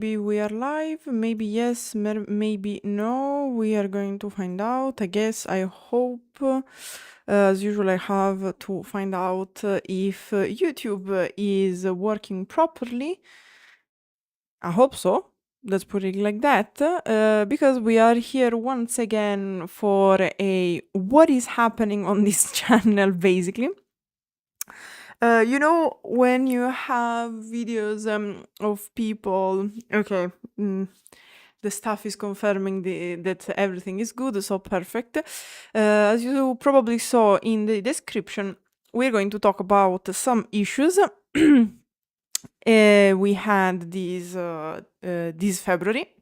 Maybe we are live, maybe yes, maybe no. We are going to find out. I guess, I hope. As usual, I have to find out if YouTube is working properly. I hope so. Let's put it like that. Because we are here once again for a what is happening on this channel, basically. When you have videos of people, okay, the staff is confirming that everything is good, so perfect. As you probably saw in the description, we're going to talk about some issues. We had this February,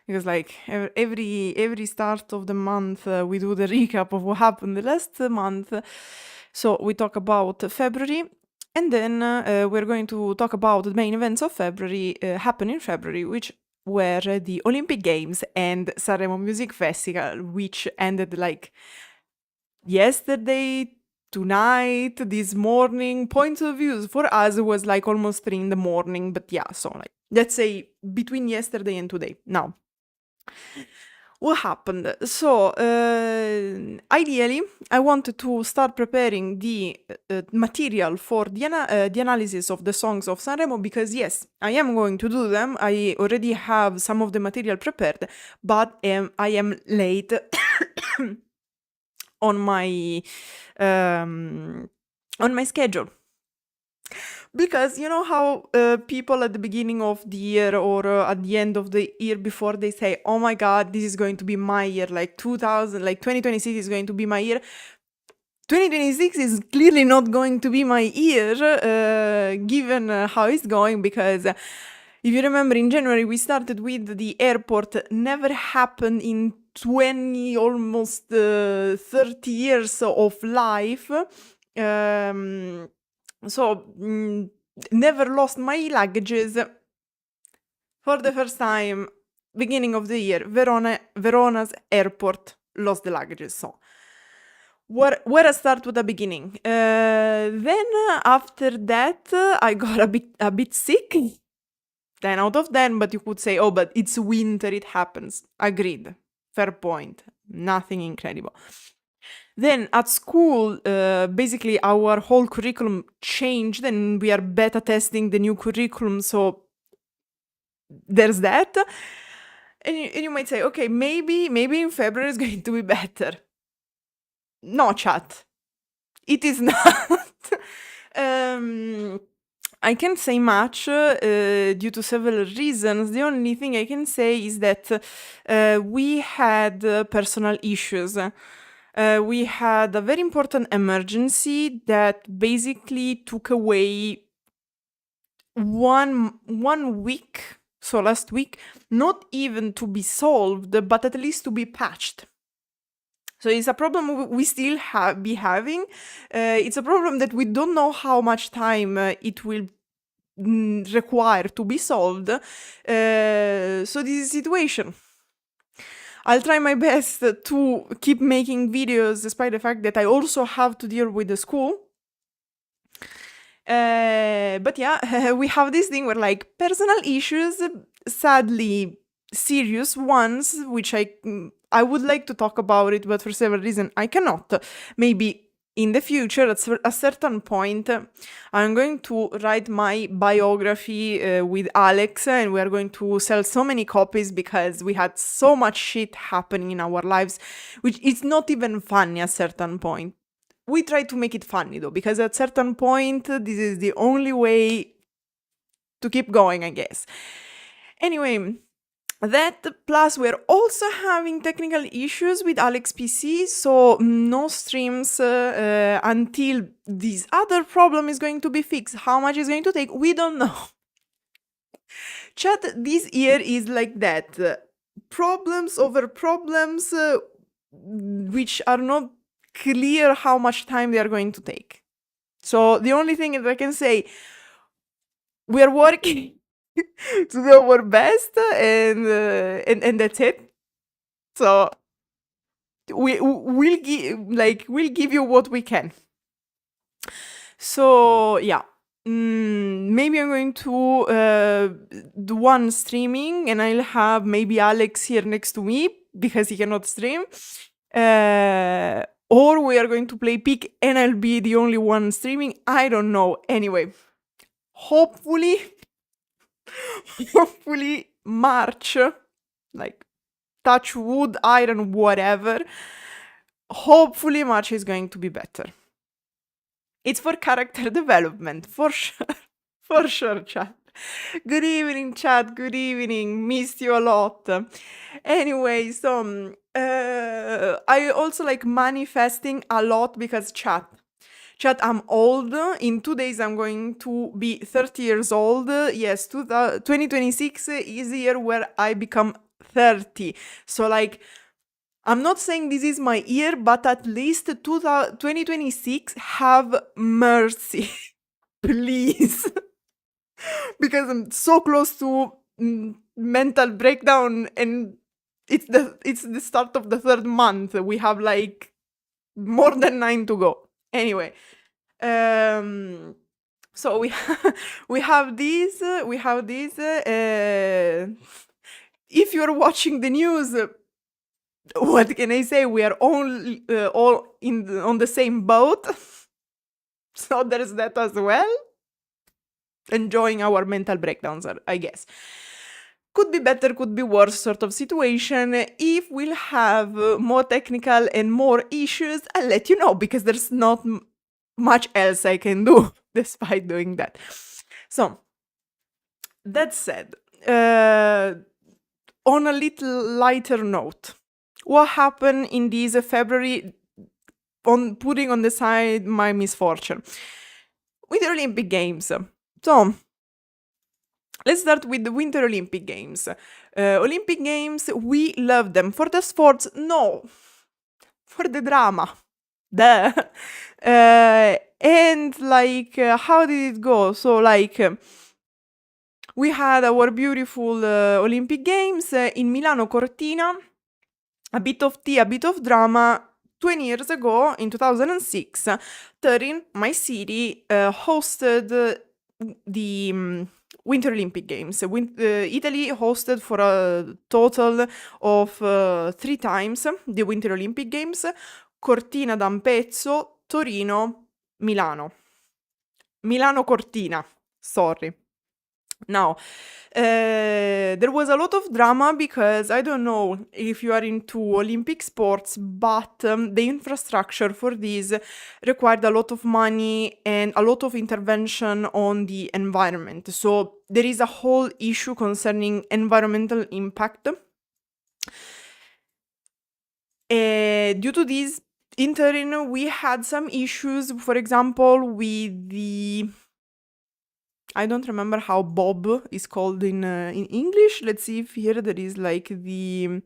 because like every start of the month we do the recap of what happened the last month. So we talk about February, and then we're going to talk about the main events of February, happen in February, which were the Olympic Games and Sanremo Music Festival, which ended like yesterday, tonight, this morning. Points of views for us was like almost 3 in the morning, but yeah, so like let's say between yesterday and today. Now, what happened? So, ideally, I wanted to start preparing the material for the analysis of the songs of Sanremo, because yes, I am going to do them. I already have some of the material prepared, but I am late on my schedule. Because you know how people at the beginning of the year or at the end of the year before, they say, oh my god, this is going to be my year, like 2026 is going to be my year. 2026 is clearly not going to be my year, given how it's going, because if you remember, in January we started with the airport. Never happened in 20, almost 30 years of life. Never lost my luggages. For the first time, beginning of the year, Verona's airport lost the luggages. So where I start with the beginning. Then after that, I got a bit sick. 10 out of 10, but you could say, oh, but it's winter, it happens. Agreed. Fair point. Nothing incredible. Then at school, basically our whole curriculum changed, and we are beta testing the new curriculum, so there's that. And you might say, okay, maybe in February it's going to be better. No, chat. It is not. I can't say much due to several reasons. The only thing I can say is that we had personal issues. We had a very important emergency that basically took away one week, so last week, not even to be solved, but at least to be patched. So it's a problem we still be having. It's a problem that we don't know how much time it will require to be solved. So this is a situation. I'll try my best to keep making videos, despite the fact that I also have to deal with the school. But yeah, we have this thing where like personal issues, sadly serious ones, which I would like to talk about it, but for several reasons I cannot. Maybe in the future, at a certain point, I'm going to write my biography with Alex, and we are going to sell so many copies because we had so much shit happening in our lives, which is not even funny at a certain point. We try to make it funny though, because at a certain point, this is the only way to keep going, I guess. Anyway, that plus we're also having technical issues with Alex PC, so no streams until this other problem is going to be fixed. How much is going to take? We don't know. Chat, this year is like that. Problems over problems, which are not clear how much time they are going to take. So the only thing that I can say, we are working to do our best, and that's it. So we'll give you what we can. So yeah, maybe I'm going to do one streaming and I'll have maybe Alex here next to me because he cannot stream. Or we are going to play Peak and I'll be the only one streaming. I don't know. Anyway, hopefully March, like touch wood, iron, whatever. Hopefully March is going to be better. It's for character development, for sure. For sure, chat. Good evening, chat. Good evening. Missed you a lot. Anyway, so I also like manifesting a lot because chat, I'm old. In 2 days, I'm going to be 30 years old. Yes, 2026 is the year where I become 30. So, like, I'm not saying this is my year, but at least 2026, have mercy. Please. Because I'm so close to mental breakdown, and it's the start of the 3rd month. We have like more than 9 to go. Anyway, so we have these. If you're watching the news, what can I say? We are all on the same boat. So there's that as well. Enjoying our mental breakdowns, I guess. Could be better, could be worse sort of situation. If we'll have more technical and more issues, I'll let you know, because there's not much else I can do despite doing that. So, that said, on a little lighter note, what happened in this February, on putting on the side my misfortune? With the Olympic Games. So, let's start with the Winter Olympic Games. Olympic Games, we love them. For the sports, no. For the drama. Duh. And like, how did it go? So, like, we had our beautiful Olympic Games in Milano Cortina. A bit of tea, a bit of drama. 20 years ago, in 2006, Turin, my city, hosted the Winter Olympic Games. Italy hosted for a total of 3 times the Winter Olympic Games: Cortina d'Ampezzo, Torino, Milano. Milano Cortina, sorry. Now, there was a lot of drama because I don't know if you are into Olympic sports, but the infrastructure for this required a lot of money and a lot of intervention on the environment. So there is a whole issue concerning environmental impact. Due to this, in Turin, we had some issues, for example, with the... I don't remember how bob is called in English. Let's see if here there is like the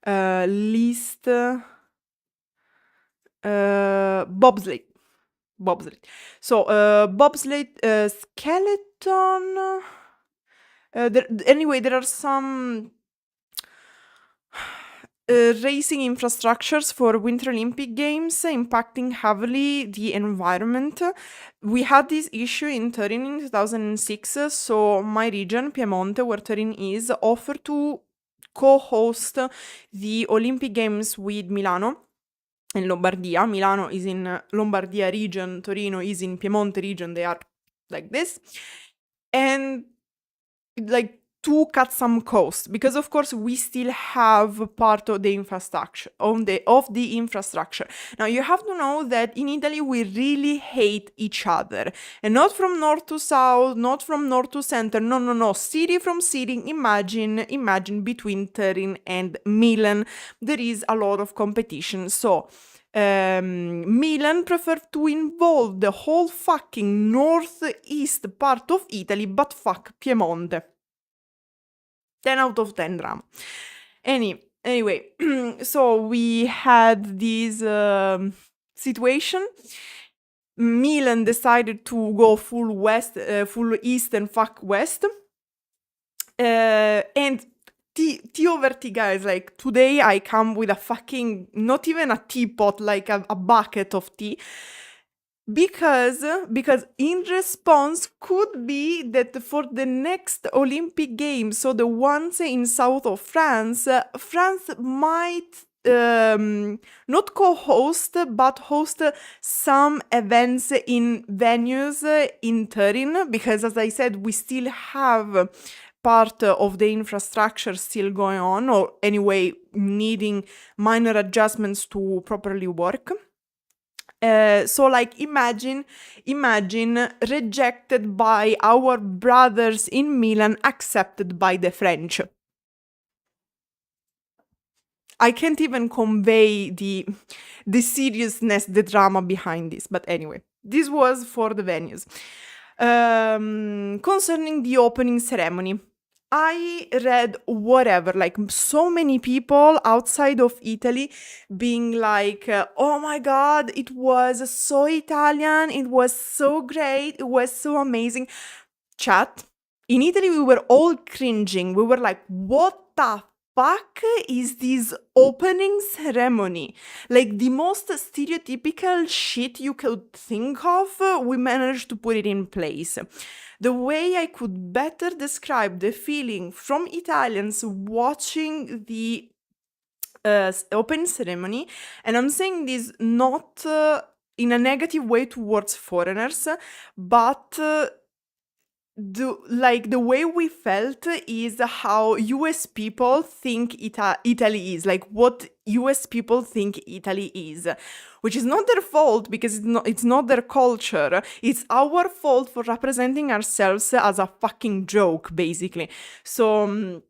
list. Bobsleigh. So bobsleigh skeleton. Anyway, there are some racing infrastructures for Winter Olympic Games impacting heavily the environment. We had this issue in Turin in 2006, so my region, Piemonte, where Turin is, offered to co-host the Olympic Games with Milano in Lombardia. Milano is in Lombardia region, Torino is in Piemonte region. They are like this. And like to cut some costs, because of course we still have part of the infrastructure of the infrastructure. Now you have to know that in Italy we really hate each other, and not from north to south, not from north to center. No. City from city. Imagine between Turin and Milan there is a lot of competition. So Milan preferred to involve the whole fucking northeast part of Italy, but fuck Piemonte. 10 out of 10 drama. Anyway, so we had this situation. Milan decided to go full east and fuck west. And tea over tea, guys. Like, today I come with a fucking, not even a teapot, like a bucket of tea. because in response could be that for the next Olympic Games, so the ones in south of France, France might not co-host but host some events in venues in Turin, because as I said, we still have part of the infrastructure still going on, or anyway needing minor adjustments to properly work. So like imagine rejected by our brothers in Milan, accepted by the French. I can't even convey the seriousness, the drama behind this. But anyway, this was for the venues. Concerning the opening ceremony, I read whatever, like so many people outside of Italy being like, oh my God, it was so Italian, it was so great, it was so amazing. Chat, in Italy, we were all cringing. We were like, what the fuck is this opening ceremony? Like the most stereotypical shit you could think of, we managed to put it in place. The way I could better describe the feeling from Italians watching the open ceremony, and I'm saying this not in a negative way towards foreigners, but the way we felt is how US people think Italy is, like what US people think Italy is, which is not their fault because it's not their culture. It's our fault for representing ourselves as a fucking joke, basically. So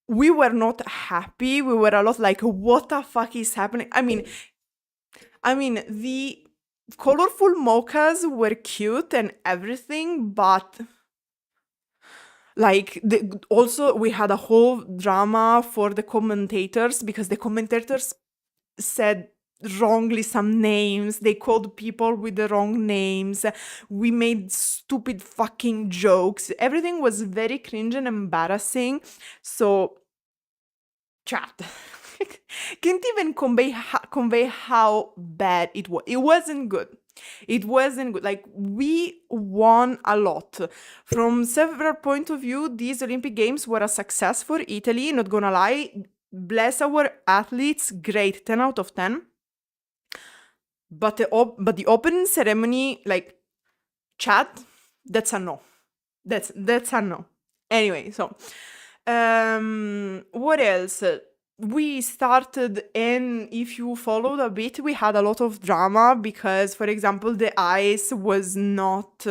we were not happy. We were a lot like, what the fuck is happening? I mean, the colorful mochas were cute and everything, but like also we had a whole drama for the commentators, because the commentators said wrongly some names. They called people with the wrong names. We made stupid fucking jokes. Everything was very cringe and embarrassing. So chat can't even convey how bad it was. It wasn't good. Like, we won a lot. From several point of view, these Olympic Games were a success for Italy, not gonna lie. Bless our athletes, great, 10 out of 10. But the opening ceremony, like, chat, that's a no. That's a no. Anyway, so what else? We started, and if you followed a bit, we had a lot of drama because, for example, the ice was not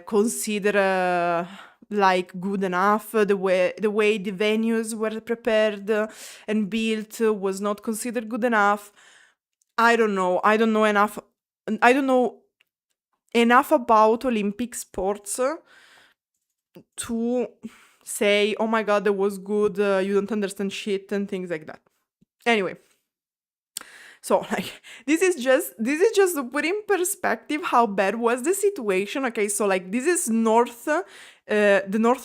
considered like good enough. The way the venues were prepared and built was not considered good enough. I don't know enough. I don't know enough about Olympic sports to say, oh my God, that was good, you don't understand shit, and things like that. Anyway, so like this is just to put in perspective how bad was the situation. Okay, so like this is the north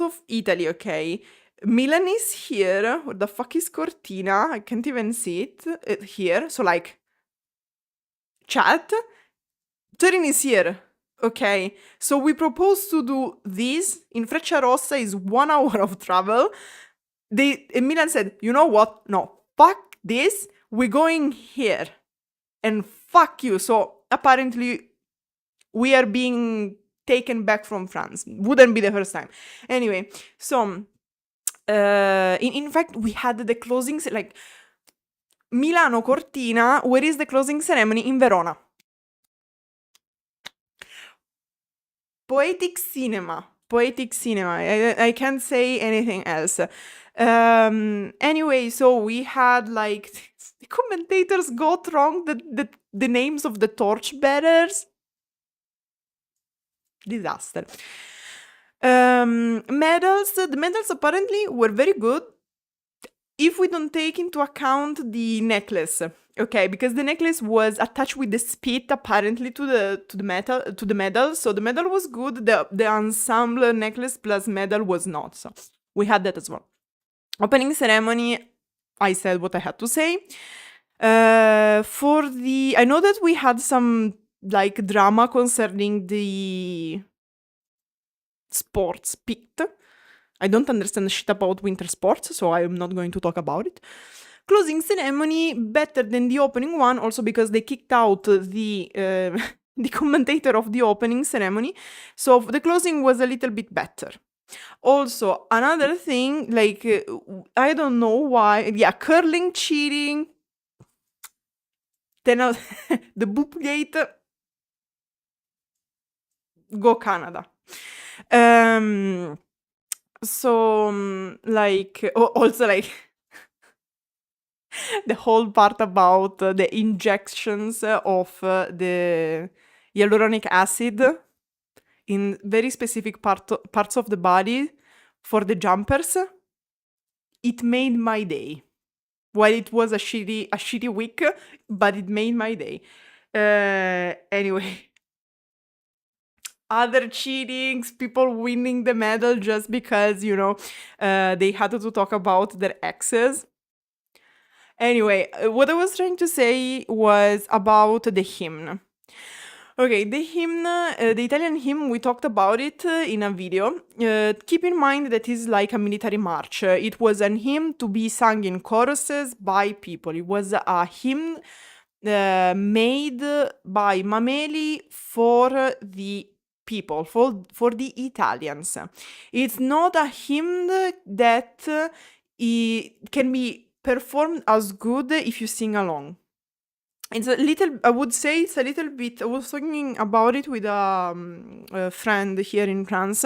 of Italy. Okay, Milan is here. Where the fuck is Cortina? I can't even see it here. So like, chat, Turin is here. Okay, so we propose to do this in Frecciarossa, is 1 hour of travel. And Milan said, you know what? No, fuck this. We're going here. And fuck you. So apparently we are being taken back from France. Wouldn't be the first time. Anyway, so in fact, we had the closing, like, Milano Cortina. Where is the closing ceremony? In Verona. Poetic cinema. I can't say anything else. Anyway, so we had like the commentators got wrong the names of the torchbearers. Disaster. Medals. The medals apparently were very good if we don't take into account the necklace. Okay, because the necklace was attached with the spit apparently to the medal. So the medal was good. The ensemble necklace plus medal was not. So we had that as well. Opening ceremony, I said what I had to say. I know that we had some like drama concerning the sports picked. I don't understand shit about winter sports, so I am not going to talk about it. Closing ceremony better than the opening one, also because they kicked out the the commentator of the opening ceremony, so the closing was a little bit better. Also, another thing, like I don't know why, yeah, curling cheating. Then the boop gate. Go Canada. So like also like the whole part about the injections of the hyaluronic acid in very specific parts of the body for the jumpers. It made my day. Well, it was a shitty week, but it made my day. Anyway. Other cheatings, people winning the medal just because, you know, they had to talk about their exes. Anyway, what I was trying to say was about the hymn. Okay, the hymn, the Italian hymn, we talked about it in a video. Keep in mind that it's like a military march. It was an hymn to be sung in choruses by people. It was a hymn made by Mameli for the people, for the Italians. It's not a hymn that can be performed as good if you sing along. It's a little, I would say it's a little bit, I was talking about it with a friend here in France.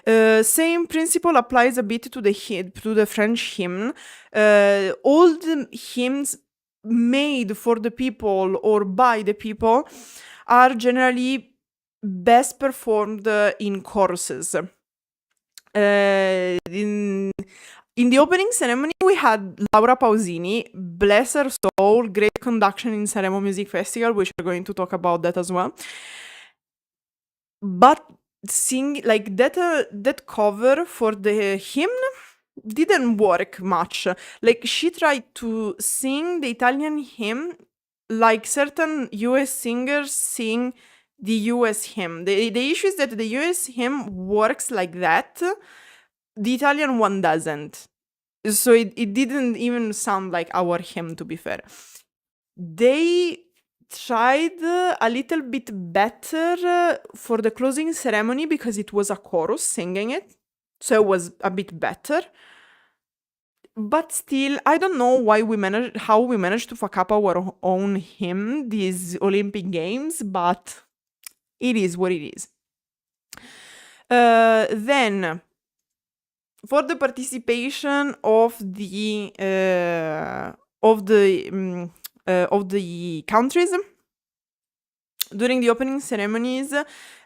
Same principle applies a bit to the French hymn. All the hymns made for the people or by the people are generally best performed in choruses. In the opening ceremony, we had Laura Pausini, bless her soul, great conduction in Sanremo Music Festival, which we're going to talk about that as well. But like that cover for the hymn didn't work much. Like she tried to sing the Italian hymn like certain US singers sing the US hymn. The issue is that the US hymn works like that. The Italian one doesn't. So it didn't even sound like our hymn, to be fair. They tried a little bit better for the closing ceremony because it was a chorus singing it. So it was a bit better. But still, I don't know how we managed to fuck up our own hymn, these Olympic Games, but it is what it is. Then, for the participation of the countries during the opening ceremonies,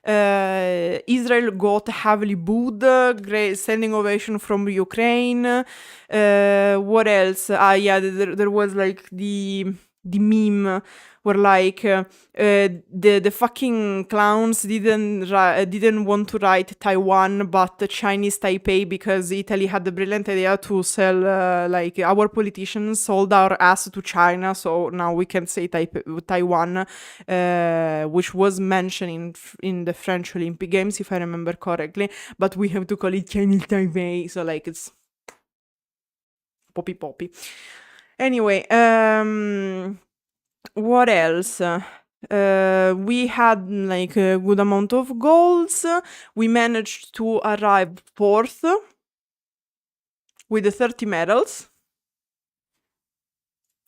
Israel got heavily booed, great standing ovation from Ukraine. What else? Yeah, there was like the meme where like the fucking clowns didn't want to write Taiwan but Chinese Taipei because Italy had the brilliant idea to sell like our politicians sold our ass to China, so now we can say Taiwan, which was mentioned in the French Olympic Games if I remember correctly, but we have to call it Chinese Taipei, so like it's poppy. Anyway, what else? We had like a good amount of goals. We managed to arrive 4th with the 30 medals.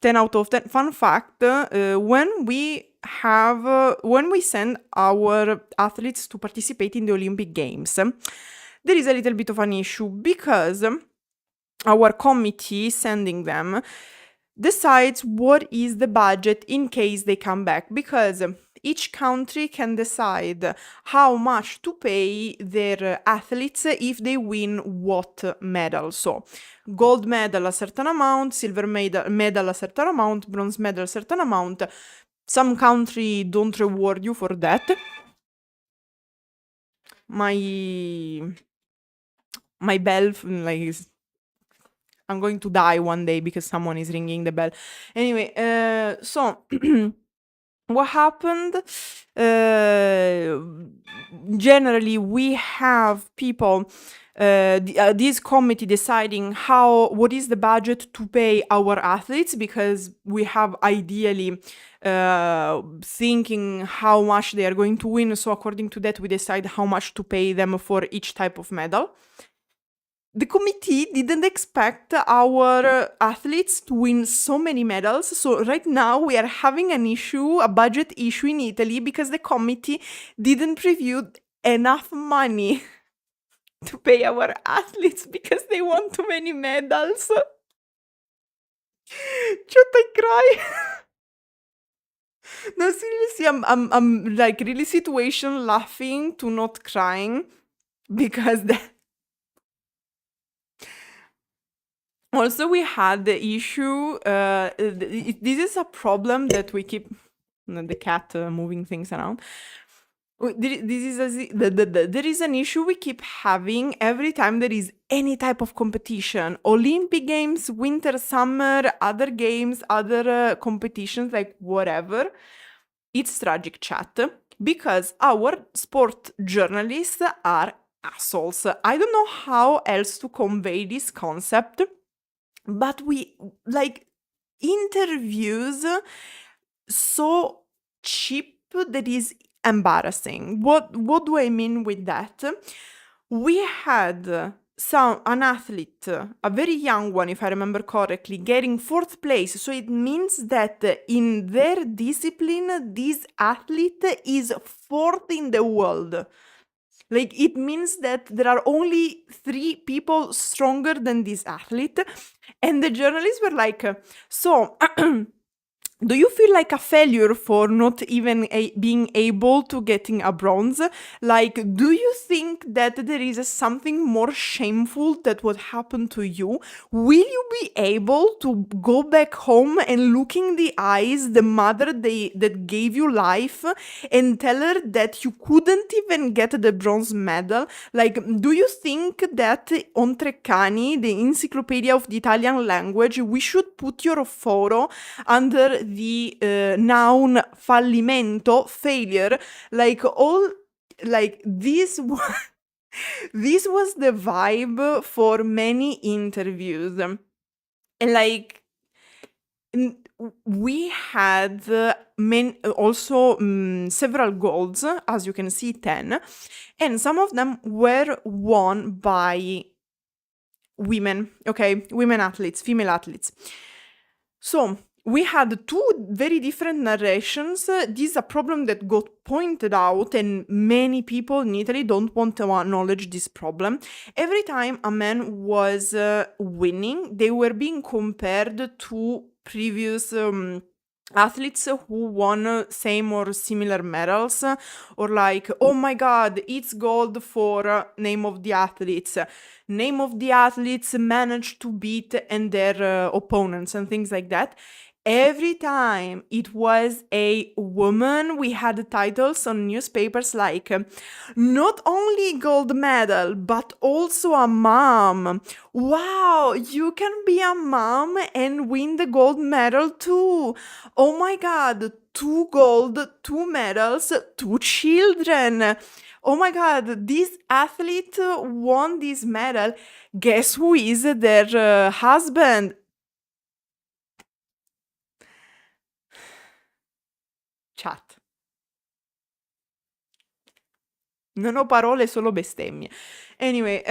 10 out of 10. Fun fact, when we send our athletes to participate in the Olympic Games, there is a little bit of an issue because our committee sending them decides what is the budget in case they come back, because each country can decide how much to pay their athletes if they win what medal. So gold medal a certain amount, silver medal a certain amount, bronze medal a certain amount. Some country don't reward you for that. My bell like I'm going to die one day because someone is ringing the bell. Anyway, so what happened? Generally, we have people, this committee deciding what is the budget to pay our athletes, because we have ideally thinking how much they are going to win. So according to that, we decide how much to pay them for each type of medal. The committee didn't expect our athletes to win so many medals. So right now we are having a budget issue in Italy, because the committee didn't review enough money to pay our athletes because they won too many medals. Should I cry? No, seriously, I'm like really situation laughing to not crying, because also we had the issue, this is a problem that we keep, the cat moving things around. There is an issue we keep having every time there is any type of competition. Olympic Games, winter, summer, other games, other competitions, like whatever. It's tragic chat, because our sport journalists are assholes. I don't know how else to convey this concept, but we like interviews so cheap that is embarrassing. What do I mean with that? We had an athlete, a very young one, if I remember correctly, getting 4th place. So it means that in their discipline, this athlete is 4th in the world. Like, it means that there are only 3 people stronger than this athlete. And the journalists were like, so do you feel like a failure for not even being able to getting a bronze? Like, do you think that there is something more shameful that would happen to you? Will you be able to go back home and look in the eyes the mother that gave you life and tell her that you couldn't even get the bronze medal? Like, do you think that on Treccani, the encyclopedia of the Italian language, we should put your photo under the noun fallimento, failure, like all, like this this was the vibe for many interviews. And like we had also several golds, as you can see, 10, and some of them were won by women, okay, women athletes, female athletes. So we had 2 very different narrations. This is a problem that got pointed out, and many people in Italy don't want to acknowledge this problem. Every time a man was winning, they were being compared to previous athletes who won same or similar medals, or like, oh my god, it's gold for name of the athletes. Name of the athletes managed to beat and their opponents and things like that. Every time it was a woman, we had titles on newspapers like, not only gold medal, but also a mom. Wow, you can be a mom and win the gold medal too. Oh my god, 2 gold, 2 medals, 2 children. Oh my god, this athlete won this medal. Guess who is their husband? Chat. Non ho parole, solo bestemmie. Anyway,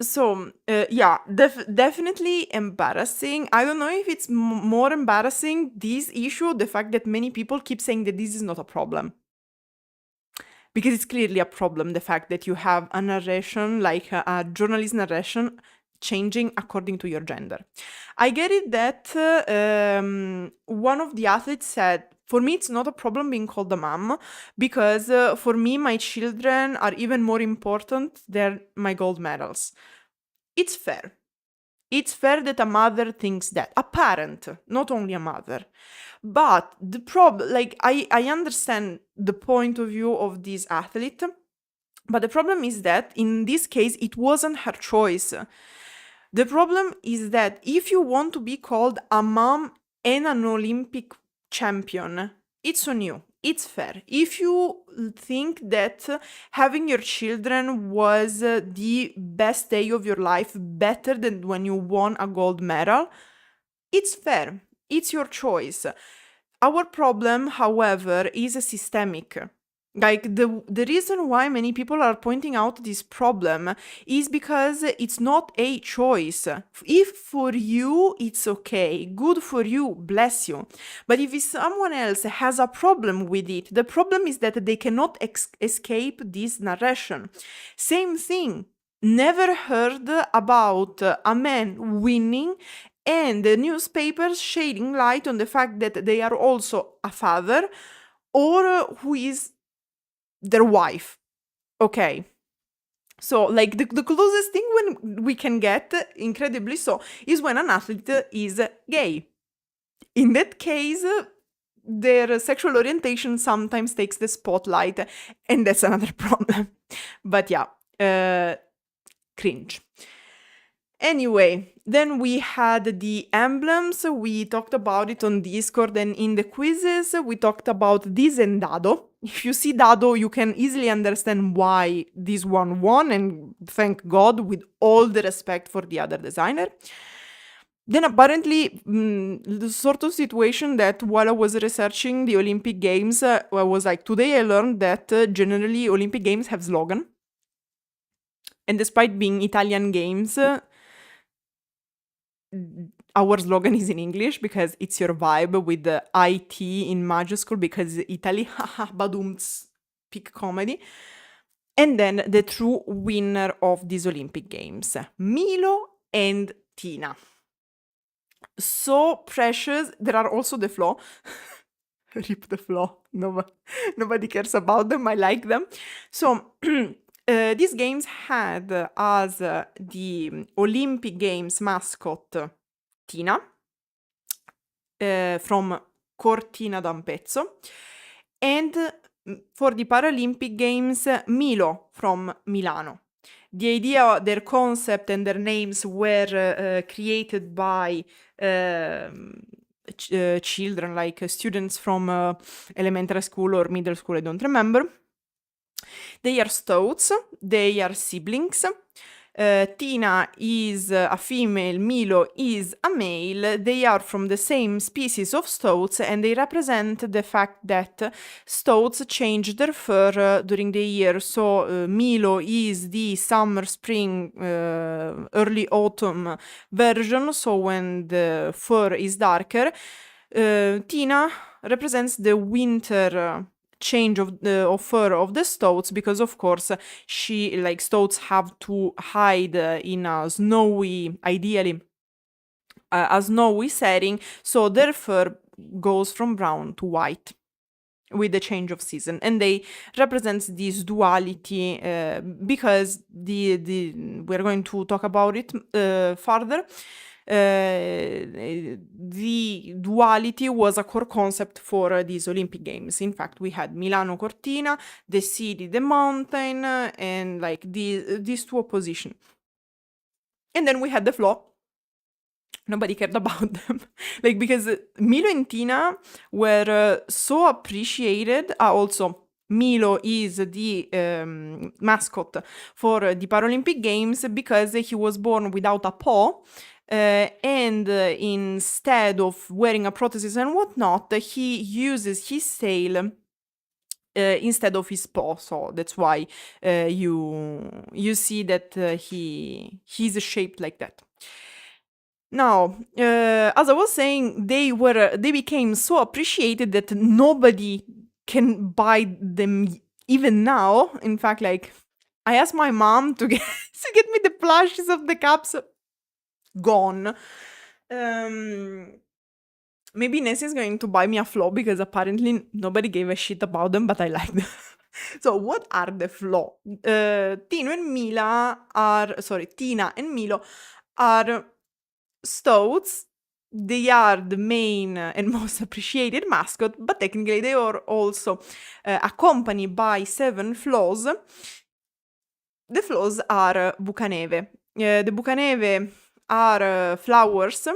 so yeah, definitely embarrassing. I don't know if it's more embarrassing, this issue, the fact that many people keep saying that this is not a problem. Because it's clearly a problem, the fact that you have a narration, like a journalist narration, changing according to your gender. I get it that one of the athletes said, for me, it's not a problem being called a mom, because for me, my children are even more important than my gold medals. It's fair. It's fair that a mother thinks that. A parent, not only a mother. But the problem, like, I understand the point of view of this athlete, but the problem is that in this case, it wasn't her choice. The problem is that if you want to be called a mom and an Olympic champion, it's on you. It's fair. If you think that having your children was the best day of your life, better than when you won a gold medal, it's fair. It's your choice. Our problem, however, is systemic. Like the reason why many people are pointing out this problem is because it's not a choice. If for you it's okay, good for you, bless you. But if someone else has a problem with it, the problem is that they cannot escape this narration. Same thing. Never heard about a man winning and the newspapers shedding light on the fact that they are also a father or who is their wife. Okay. So, like, the closest thing when we can get, incredibly so, is when an athlete is gay. In that case, their sexual orientation sometimes takes the spotlight, and that's another problem. But yeah, cringe. Anyway, then we had the emblems. We talked about it on Discord and in the quizzes. We talked about this and Dado. If you see Dado, you can easily understand why this one won, and thank God, with all the respect for the other designer. Then apparently, the sort of situation that while I was researching the Olympic Games, I was like, today I learned that generally Olympic Games have slogan. And despite being Italian games, our slogan is in English because it's your vibe with the IT in majuscule because Italy, haha, badumts, peak comedy. And then the true winner of these Olympic Games, Milo and Tina. So precious. There are also the Flo. Rip the Flo. Nobody cares about them. I like them. So these games had as the Olympic Games mascot Tina from Cortina d'Ampezzo, and for the Paralympic Games Milo from Milano. The idea, their concept and their names were created by children, like students from elementary school or middle school, I don't remember. They are stoats, they are siblings. Tina is a female, Milo is a male. They are from the same species of stoats, and they represent the fact that stoats change their fur during the year. So Milo is the summer, spring, early autumn version, so when the fur is darker. Tina represents the winter change of fur of the stoats, because of course stoats have to hide in a snowy, ideally a snowy setting, so their fur goes from brown to white with the change of season, and they represents this duality because we're going to talk about it further. The duality was a core concept for these Olympic Games. In fact, we had Milano Cortina, the city, the mountain, and like these two opposition. And then we had the Flo. Nobody cared about them. Because Milo and Tina were so appreciated. Also, Milo is the mascot for the Paralympic Games because he was born without a paw. And instead of wearing a prosthesis and whatnot, he uses his tail instead of his paw. So that's why you see that he's shaped like that. Now, as I was saying, they became so appreciated that nobody can buy them even now. In fact, I asked my mom to get me the plushes of the cups. Gone. Maybe Nancy is going to buy me a Flo because apparently nobody gave a shit about them, but I like them. So what are the Flo? Tina and Milo are stoats. They are the main and most appreciated mascot, but technically they are also accompanied by 7 Flo's. The Flo's are Bucaneve. The Bucaneve are flowers,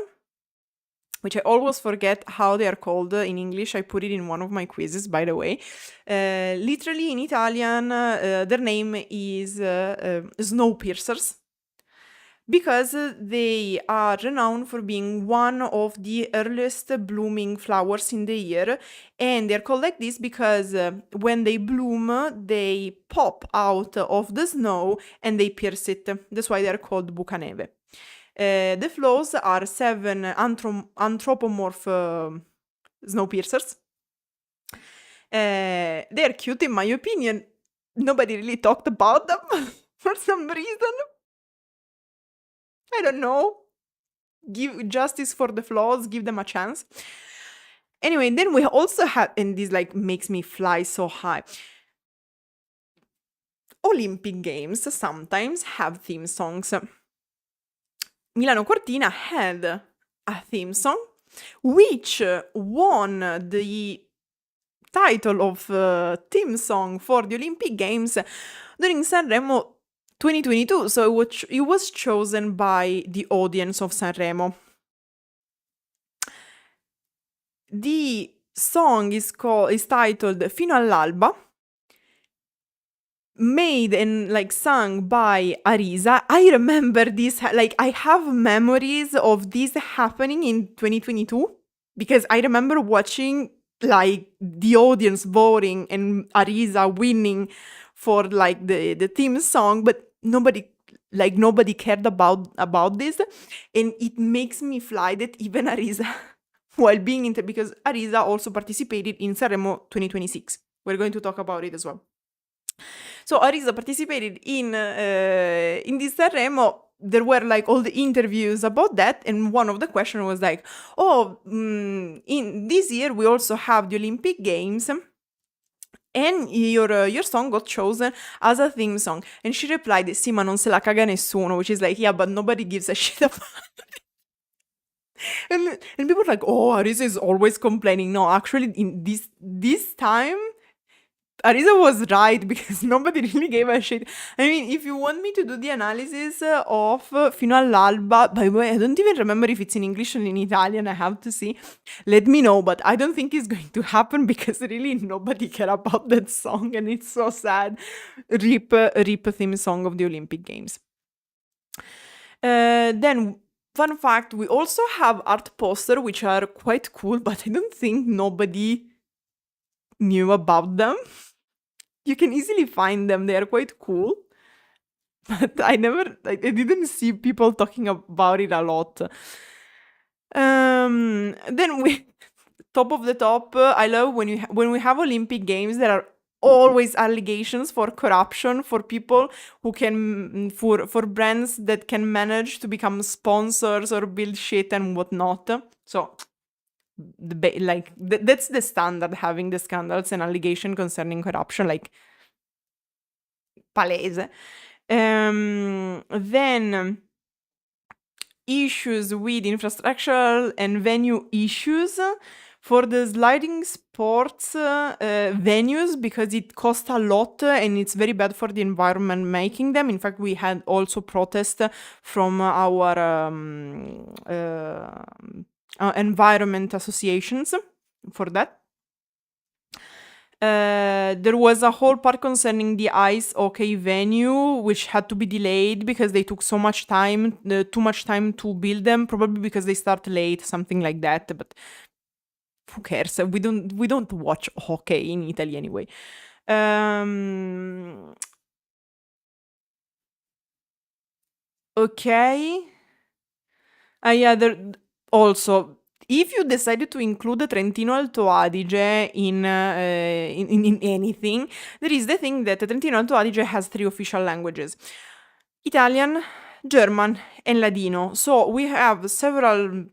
which I always forget how they are called in English. I put it in one of my quizzes, by the way. Literally in Italian, their name is snowpiercers, because they are renowned for being one of the earliest blooming flowers in the year, and they're called like this because when they bloom, they pop out of the snow and they pierce it. That's why they're called bucaneve. The flowers are 7 anthropomorph snowpiercers. They're cute, in my opinion. Nobody really talked about them for some reason. I don't know. Give justice for the flaws, give them a chance. Anyway, then we also have, and this like makes me fly so high, Olympic Games sometimes have theme songs. Milano Cortina had a theme song which won the title of theme song for the Olympic Games during Sanremo 2022, so it was chosen by the audience of Sanremo. The song is titled Fino all'alba, made and like sung by Arisa. I remember this, like I have memories of this happening in 2022 because I remember watching like the audience voting and Arisa winning for like the theme song, but nobody cared about this, and it makes me fly that even Arisa while being because Arisa also participated in Sanremo 2026. We're going to talk about it as well. So Arisa participated in this Sanremo. There were like all the interviews about that, and one of the questions was like, in this year we also have the Olympic Games, and your song got chosen as a theme song. And she replied, sì, ma non se la caga nessuno, which is like, yeah, but nobody gives a shit about it. And people were like, oh, Arisa is always complaining. No, actually, in this time, Arisa was right because nobody really gave a shit. I mean, if you want me to do the analysis of Fino all'alba, by the way, I don't even remember if it's in English or in Italian, I have to see. Let me know, but I don't think it's going to happen because really nobody cared about that song and it's so sad. Rip theme song of the Olympic Games. Then, fun fact, we also have art posters which are quite cool, but I don't think nobody knew about them. You can easily find them. They are quite cool. But I didn't see people talking about it a lot. Then we, top of the top, I love when we have Olympic Games, there are always allegations for corruption for people who can, for brands that can manage to become sponsors or build shit and whatnot. So that's the standard, having the scandals and allegation concerning corruption, like palese. Then issues with infrastructural and venue issues for the sliding sports venues, because it costs a lot and it's very bad for the environment making them. In fact, we had also protests from our environment associations for that. There was a whole part concerning the ice hockey venue, which had to be delayed because they took so much time, too much time to build them, probably because they start late, something like that. But who cares? We don't watch hockey in Italy anyway. Okay. Yeah, there also, if you decided to include Trentino Alto Adige in anything, there is the thing that Trentino Alto Adige has 3 official languages: Italian, German, and Ladino. So we have several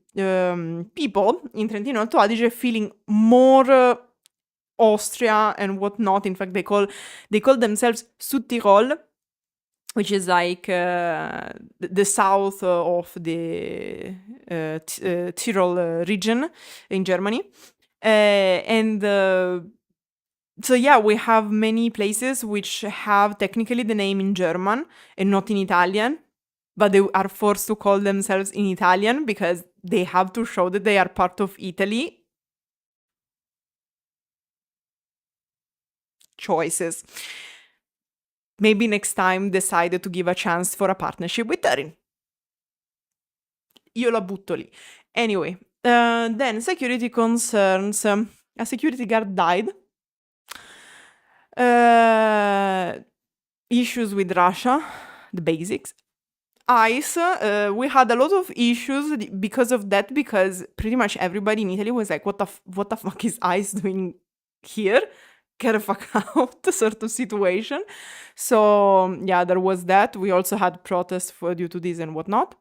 people in Trentino Alto Adige feeling more Austria and whatnot. In fact, they call themselves Südtirol, which is like the south of the Tyrol region in Germany. And so yeah, we have many places which have technically the name in German and not in Italian. but they are forced to call themselves in Italian because they have to show that they are part of Italy. Choices. Maybe next time decide to give a chance for a partnership with Turin. Io la butto lì. Anyway, then security concerns. A security guard died. Issues with Russia, the basics. ICE, we had a lot of issues because of that, because pretty much everybody in Italy was like, what the fuck is ICE doing here? Get the fuck out sort of situation. So yeah, there was that. We also had protests due to this and whatnot.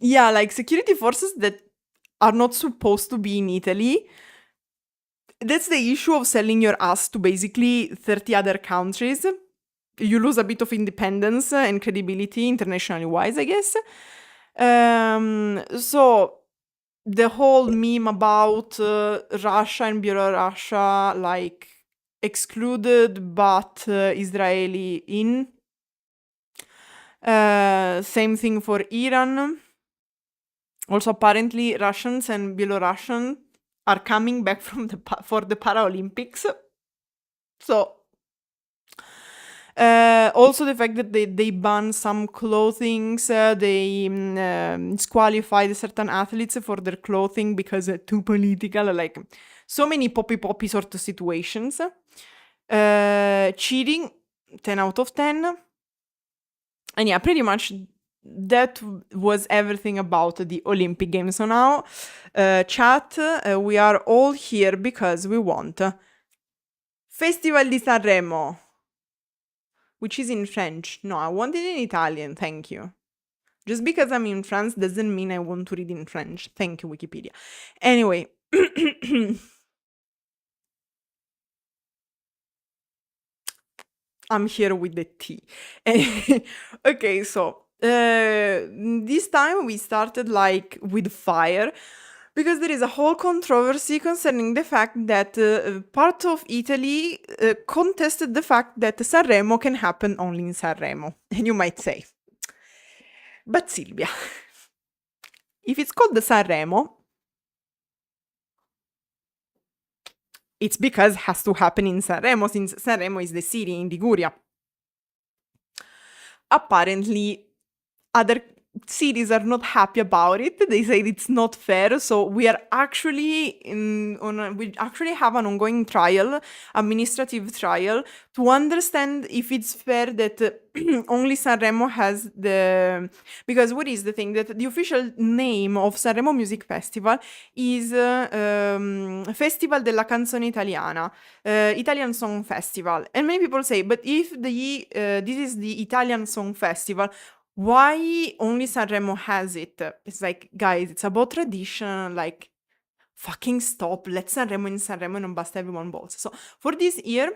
Yeah, like security forces that are not supposed to be in Italy. That's the issue of selling your ass to basically 30 other countries. You lose a bit of independence and credibility internationally wise, I guess. So the whole meme about Russia and Belarus, like excluded but Israeli in. Same thing for Iran. Also, apparently, Russians and Belarusians are coming back for the Paralympics. So, also the fact that they ban some clothings, they disqualified certain athletes for their clothing because too political, like so many poppy sort of situations. Cheating, 10 out of 10. And yeah, pretty much that was everything about the Olympic Games. So now, chat, we are all here because we want Festival di Sanremo, which is in French. No, I want it in Italian, thank you. Just because I'm in France doesn't mean I want to read in French. Thank you, Wikipedia. Anyway. I'm here with the tea. Okay, so this time we started like with fire, because there is a whole controversy concerning the fact that part of Italy contested the fact that Sanremo can happen only in Sanremo. And you might say, but Silvia, if it's called the Sanremo, it's because it has to happen in Sanremo, since Sanremo is the city in Liguria. Apparently, other cities are not happy about it. They say it's not fair. So we are actually we actually have an ongoing trial, administrative trial, to understand if it's fair that only Sanremo has because what is the thing, that the official name of Sanremo Music Festival is Festival della Canzone Italiana, Italian Song Festival. And many people say, but if this is the Italian Song Festival, why only Sanremo has it? It's like, guys, it's about tradition, like, fucking stop, let Sanremo in Sanremo, non basta everyone votes. So, for this year,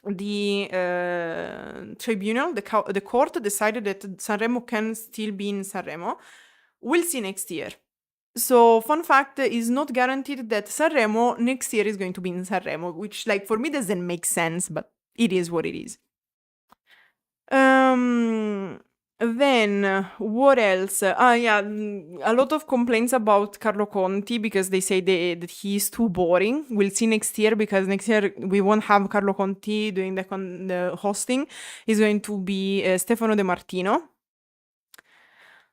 the tribunal, the court decided that Sanremo can still be in Sanremo. We'll see next year. So, fun fact, is not guaranteed that Sanremo next year is going to be in Sanremo, which, like, for me doesn't make sense, but it is what it is. Then, what else? Yeah, a lot of complaints about Carlo Conti, because they say that he's too boring. We'll see next year, because next year we won't have Carlo Conti doing the hosting. He's going to be Stefano De Martino.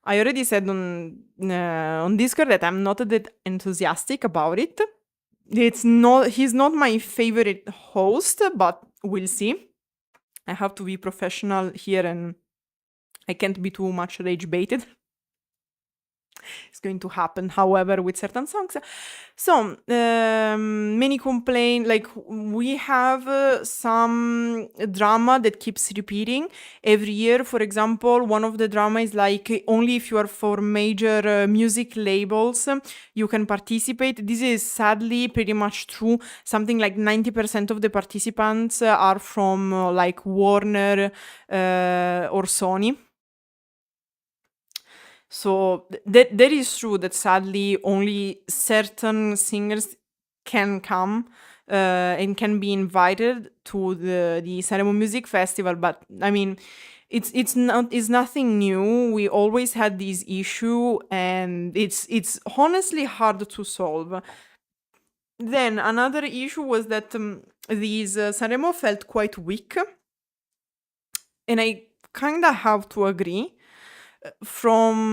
I already said on Discord that I'm not that enthusiastic about it. He's not my favorite host, but we'll see. I have to be professional here, and I can't be too much rage baited. It's going to happen, however, with certain songs. So, many complain, like, we have some drama that keeps repeating every year. For example, one of the drama is like, only if you are for major music labels, you can participate. This is sadly pretty much true. Something like 90% of the participants are from like Warner or Sony. So that is true, that sadly only certain singers can come. and can be invited to the Sanremo Music Festival. But I mean, it's nothing new. We always had this issue, and it's honestly hard to solve. Then another issue was that these Sanremo felt quite weak, and I kind of have to agree. From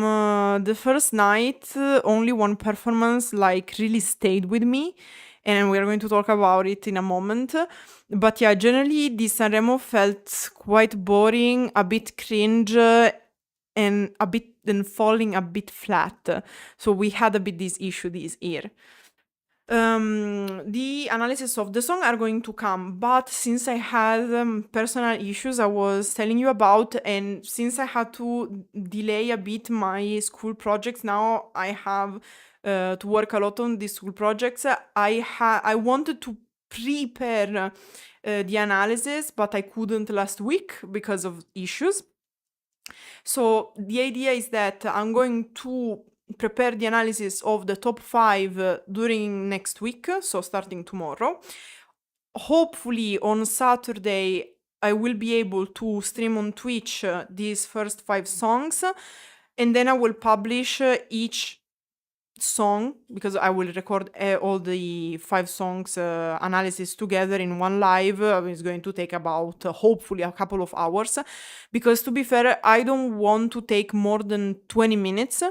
the first night, only one performance like really stayed with me, and we're going to talk about it in a moment. But yeah, generally, the Sanremo felt quite boring, a bit cringe, and a bit then falling a bit flat. So we had a bit this issue this year. The analysis of the song are going to come, but since I had personal issues I was telling you about, and since I had to delay a bit my school projects, now I have to work a lot on these school projects. I wanted to prepare the analysis, but I couldn't last week because of issues. So the idea is that I'm going to prepare the analysis of the top 5 during next week, so starting tomorrow. Hopefully on Saturday I will be able to stream on Twitch these first 5 songs, and then I will publish each song, because I will record all the 5 songs analysis together in one live. It's going to take about hopefully a couple of hours, because to be fair, I don't want to take more than 20 minutes.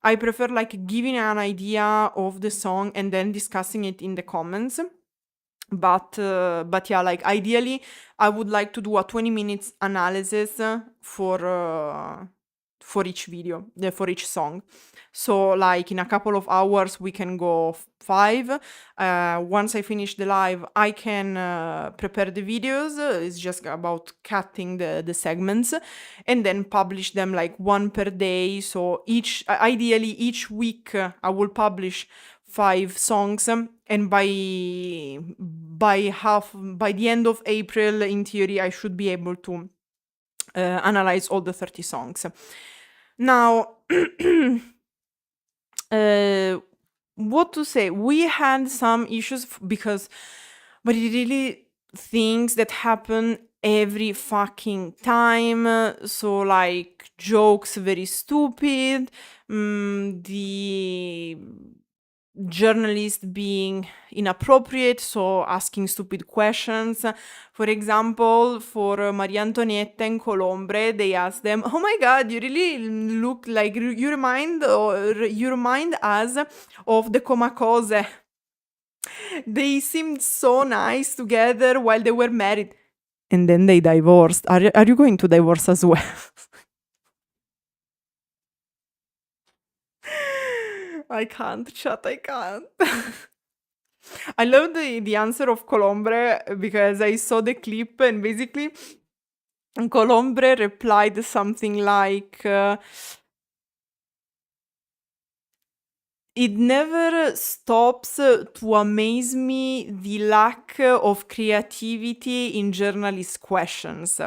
I prefer like giving an idea of the song and then discussing it in the comments. But yeah, like ideally I would like to do a 20 minutes analysis for each video, for each song. So like in a couple of hours we can go 5. Once I finish the live, I can prepare the videos. It's just about cutting the segments, and then publish them like one per day. So ideally each week I will publish 5 songs, and by the end of April, in theory, I should be able to analyze all the 30 songs. Now, what to say? We had some issues but it really things that happen every fucking time. So like jokes very stupid, the journalist being inappropriate, so asking stupid questions. For example, for Maria Antonietta and Colombre, they asked them, "Oh my god, you really look like you remind us of the Comacose. They seemed so nice together while they were married, and then they divorced. Are you going to divorce as well?" I can't, chat, I can't. I love the answer of Colombre, because I saw the clip, and basically Colombre replied something like, "It never stops to amaze me the lack of creativity in journalist questions."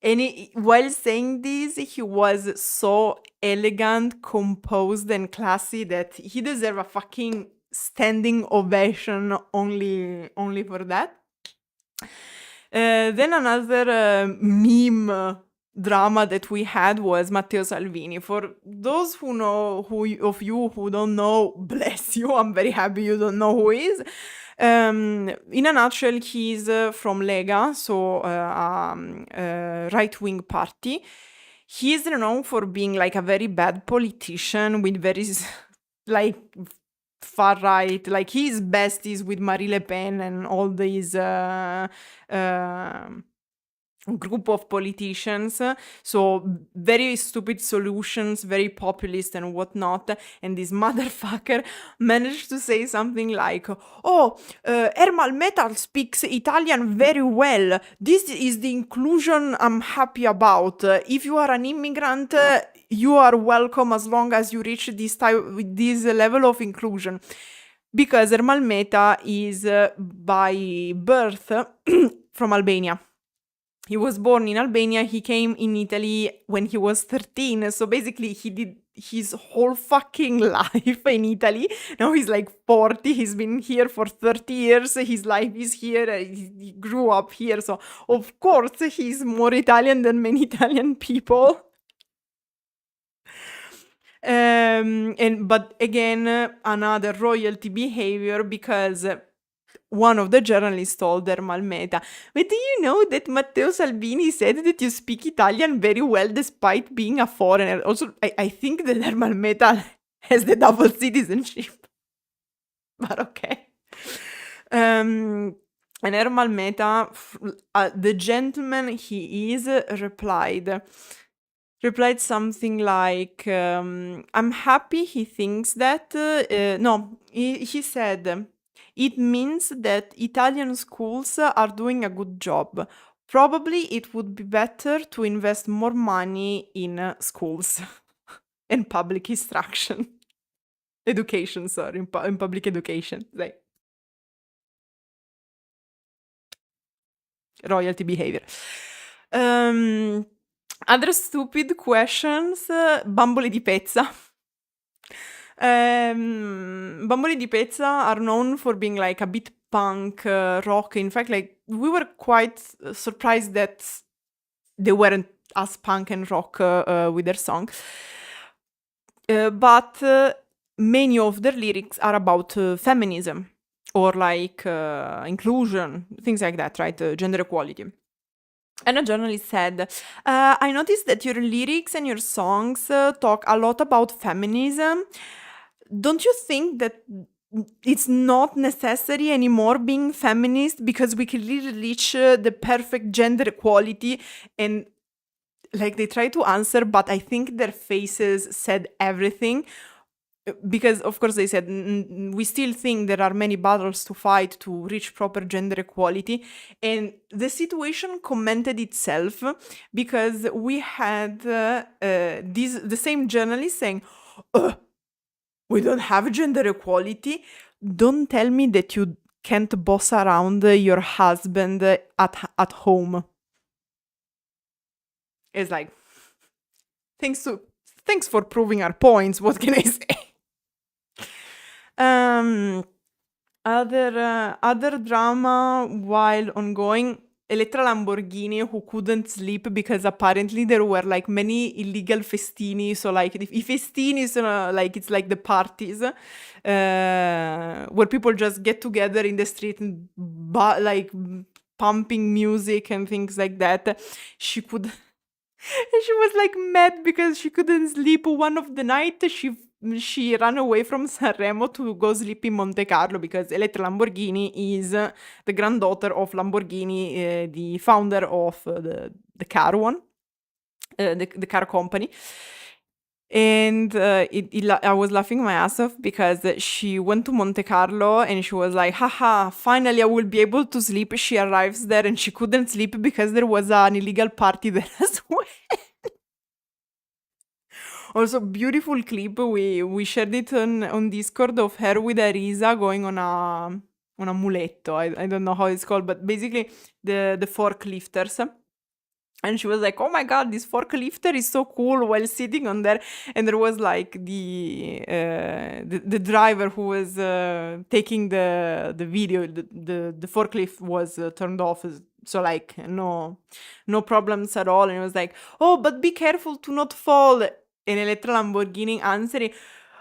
And while saying this, he was so elegant, composed, and classy that he deserves a fucking standing ovation only for that. Then another meme drama that we had was Matteo Salvini. For those of you who don't know, bless you, I'm very happy you don't know who he is. In a nutshell, he's from Lega, so a right-wing party. He's known for being like a very bad politician with very like far right, like his besties with Marie Le Pen and all these group of politicians. So very stupid solutions, very populist and whatnot. And this motherfucker managed to say something like, "Oh, Ermal Metal speaks Italian very well. This is the inclusion I'm happy about. If you are an immigrant, you are welcome as long as you reach this level of inclusion." Because Ermal Meta is by birth from Albania. He was born in Albania. He came in Italy when he was 13. So basically he did his whole fucking life in Italy. Now he's like 40. He's been here for 30 years. His life is here. He grew up here. So, of course, he's more Italian than many Italian people. But again, another royalty behavior, because one of the journalists told Ermal Meta, but do you know that Matteo Salvini said that you speak Italian very well despite being a foreigner? Also, I think that Ermal Meta has the double citizenship. But okay. And Ermal Meta, the gentleman he is, replied something like, I'm happy he thinks that. No, he said, it means that Italian schools are doing a good job. Probably it would be better to invest more money in schools and public instruction. Education, sorry, in public education. Like, royalty behavior. Other stupid questions, bambole di pezza. Bambole di pezza are known for being like a bit punk, rock. In fact, like, we were quite surprised that they weren't as punk and rock with their song. But many of their lyrics are about feminism or like inclusion, things like that, right? Gender equality. And a journalist said, I noticed that your lyrics and your songs talk a lot about feminism. Don't you think that it's not necessary anymore being feminist because we can really reach the perfect gender equality? And like, they try to answer, but I think their faces said everything. Because, of course, they said, we still think there are many battles to fight to reach proper gender equality. And the situation commented itself, because we had the same journalist saying, we don't have gender equality. Don't tell me that you can't boss around your husband at home. It's like, thanks for proving our points. What can I say? Other drama while ongoing, Elettra Lamborghini, who couldn't sleep because apparently there were like many illegal festini. So like, if festini is like, it's like the parties where people just get together in the street and like pumping music and things like that. She was like mad because she couldn't sleep. One of the night she ran away from Sanremo to go sleep in Monte Carlo, because Elettra Lamborghini is the granddaughter of Lamborghini, the founder of the car one, the car company. And I was laughing my ass off because she went to Monte Carlo and she was like, haha, finally I will be able to sleep. She arrives there and she couldn't sleep because there was an illegal party there as well. Also, beautiful clip. We shared it on Discord of her with Arisa going on a muletto. I don't know how it's called, but basically the forklifters. And she was like, oh my God, this forklifter is so cool, while sitting on there. And there was like the driver who was taking the video. The forklift was turned off. So like, no problems at all. And it was like, oh, but be careful to not fall. And Elettra Lamborghini answering,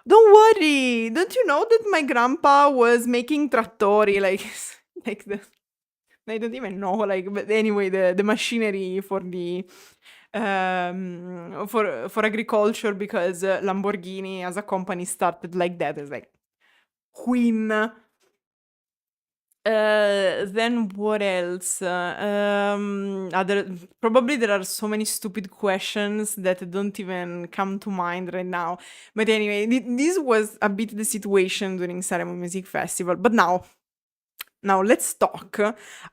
don't worry, don't you know that my grandpa was making trattori? Like I don't even know, like, but anyway, the machinery for the for agriculture, because Lamborghini as a company started like that. It's like, queen. Then what else? Probably there are so many stupid questions that don't even come to mind right now. But anyway, this was a bit the situation during Sanremo Music Festival. But now let's talk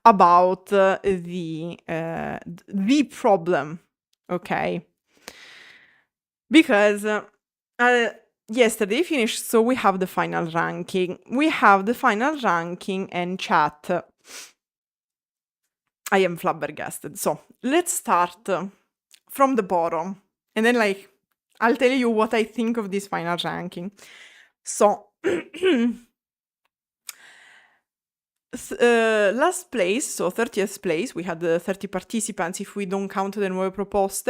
about the problem, okay? Because yesterday finished, so we have the final ranking. And chat. I am flabbergasted. So let's start from the bottom. And then, like, I'll tell you what I think of this final ranking. So, last place, so 30th place, we had 30 participants if we don't count the nuove proposte.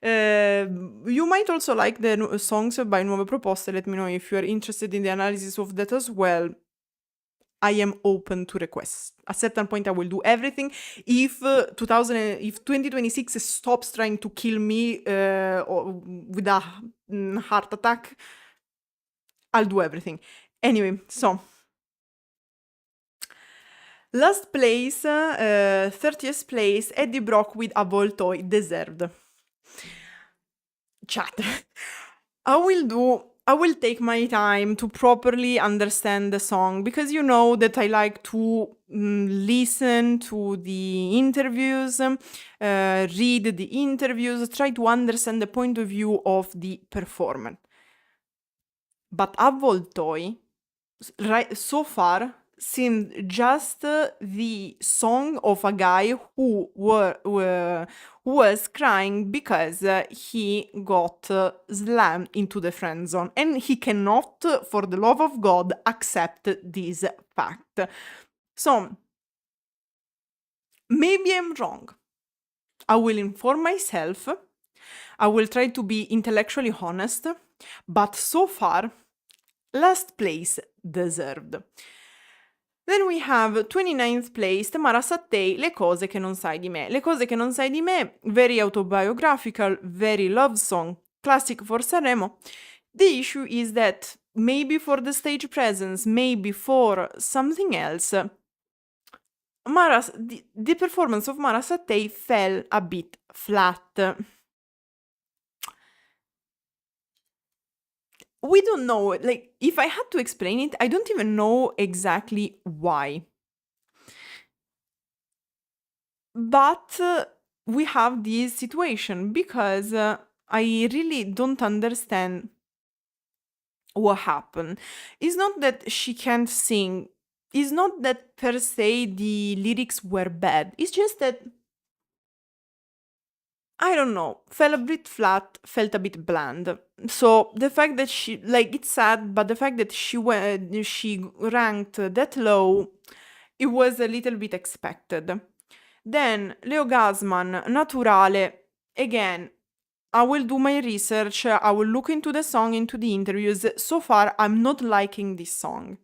You might also like the songs by nuove proposte. Let me know if you are interested in the analysis of that as well. I am open to requests. At a certain point, I will do everything. If 2026 stops trying to kill me with a heart attack, I'll do everything. Anyway, so last place, 30th place, Eddie Brock with Avoltoi, Deserved. Chat. I will take my time to properly understand the song, because you know that I like to listen to the interviews, read the interviews, try to understand the point of view of the performer. But Avvoltoi, so far, seemed just the song of a guy who was crying because he got slammed into the friend zone, and he cannot, for the love of God, accept this fact. So, maybe I'm wrong. I will inform myself. I will try to be intellectually honest, but so far, last place, Deserved. Then we have 29th place, Tamara Sattei, Le cose che non sai di me. Le cose che non sai di me, very autobiographical, very love song, classic for Sanremo. The issue is that maybe for the stage presence, maybe for something else, the performance of Mara Sattei fell a bit flat. We don't know, like, if I had to explain it, I don't even know exactly why. But we have this situation because I really don't understand what happened. It's not that she can't sing. It's not that per se the lyrics were bad. It's just that, I don't know, fell a bit flat, felt a bit bland. So the fact that she, like, it's sad, but the fact that she ranked that low, it was a little bit expected. Then Leo Gasman, Naturale, again, I will do my research, I will look into the song, into the interviews. So far, I'm not liking this song.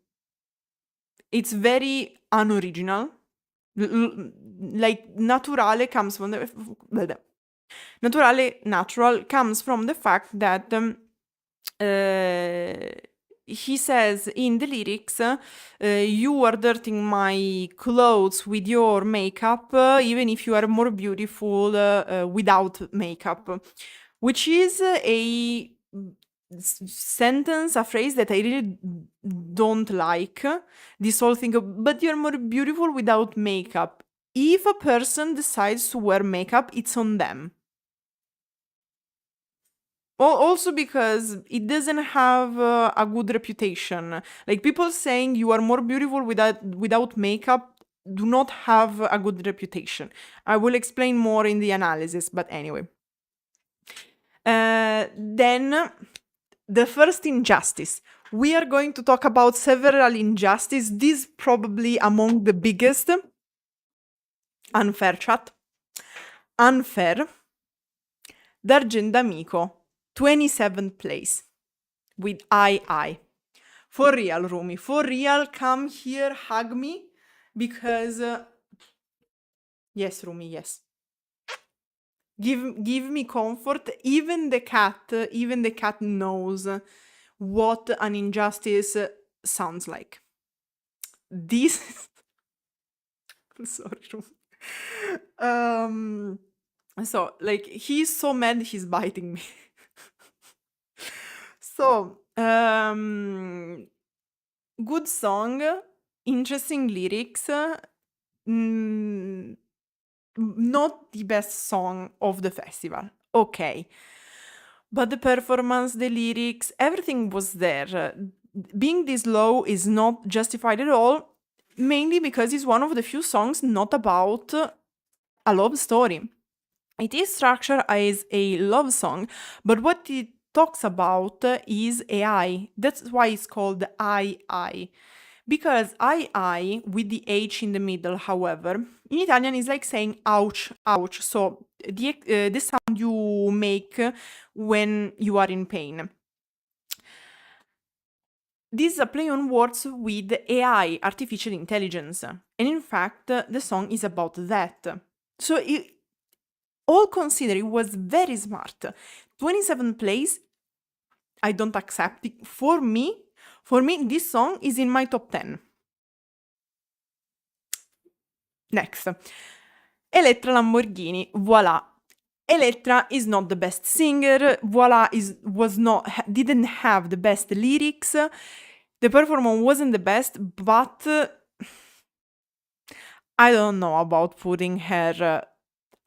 It's very unoriginal. Like, Naturale comes from the... Natural comes from the fact that he says in the lyrics, you are dirting my clothes with your makeup, even if you are more beautiful without makeup, which is a sentence, a phrase that I really don't like. This whole thing of, but you're more beautiful without makeup. If a person decides to wear makeup, it's on them. Also because it doesn't have a good reputation. Like, people saying you are more beautiful without makeup do not have a good reputation. I will explain more in the analysis, but anyway. Then, the first injustice. We are going to talk about several injustices. This probably among the biggest. Unfair, chat. Unfair. D'Argent d'Amico. 27th place with I. For real, Rumi. For real, come here, hug me, because yes, Rumi, yes. Give me comfort. Even the cat knows what an injustice sounds like. This sorry, Rumi. So, like, he's so mad he's biting me. So, good song, interesting lyrics, not the best song of the festival. Okay. But the performance, the lyrics, everything was there. Being this low is not justified at all, mainly because it's one of the few songs not about a love story. It is structured as a love song, but what it talks about is AI. That's why it's called I. Because I, with the H in the middle, however, in Italian is like saying ouch, ouch. So the sound you make when you are in pain. This is a play on words with AI, artificial intelligence. And in fact, the song is about that. So all considered, it was very smart. 27 plays, I don't accept it. For me, this song is in my top 10. Next. Elettra Lamborghini, voila. Elettra is not the best singer, voila didn't have the best lyrics. The performance wasn't the best, but I don't know about putting her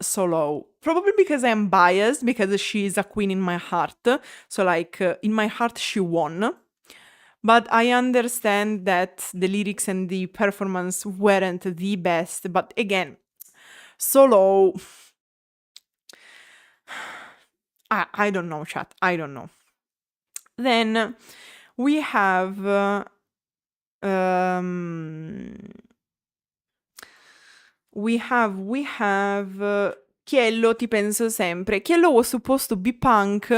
so low. Probably because I am biased, because she is a queen in my heart. So like in my heart she won. But I understand that the lyrics and the performance weren't the best. But again, so low. I don't know, chat. I don't know. Then we have Chiello, ti penso sempre. Chiello was supposed to be punk.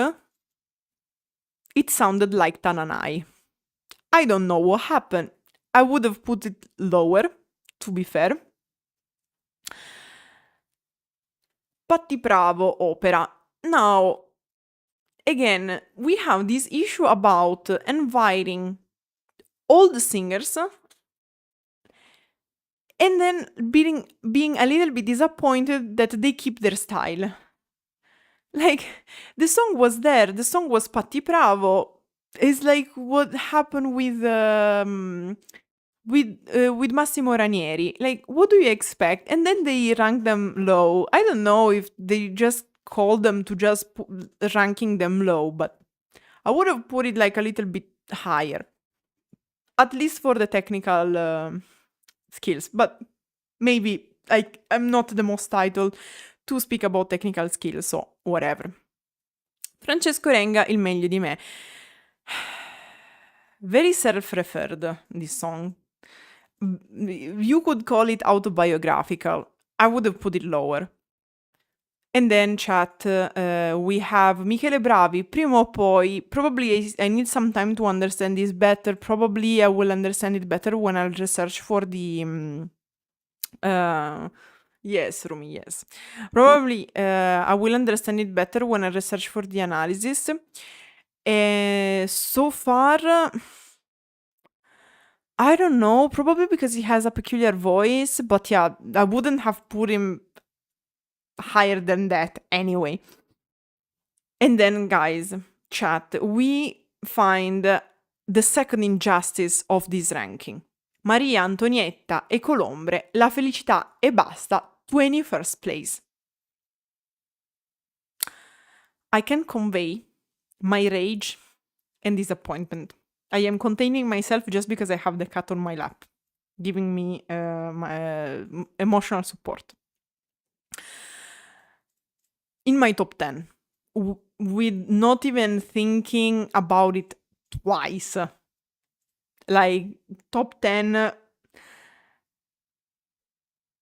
It sounded like Tananai. I don't know what happened. I would have put it lower, to be fair. Patti Bravo, opera. Now, again, we have this issue about inviting all the singers and then being a little bit disappointed that they keep their style. Like, the song was there, the song was Patti Bravo. It's like what happened with Massimo Ranieri. Like, what do you expect? And then they rank them low. I don't know if they just called them to just ranking them low, but I would have put it like a little bit higher. At least for the technical skills. But maybe I'm not the most titled to speak about technical skills, so whatever. Francesco Renga, Il meglio di me. Very self-referred, this song. You could call it autobiographical. I would have put it lower. And then chat, we have Michele Bravi, prima o poi. Probably I need some time to understand this better. Probably I will understand it better when I'll research for the... yes, Rumi, yes. Probably I will understand it better when I research for the analysis. So far... I don't know, probably because he has a peculiar voice, but yeah, I wouldn't have put him higher than that anyway. And then, guys, chat, we find the second injustice of this ranking. Maria Antonietta e Colombre, La felicità e basta, 21st place. I can convey my rage and disappointment. I am containing myself just because I have the cat on my lap, giving me my emotional support. In my top 10, with not even thinking about it twice. Like, top 10,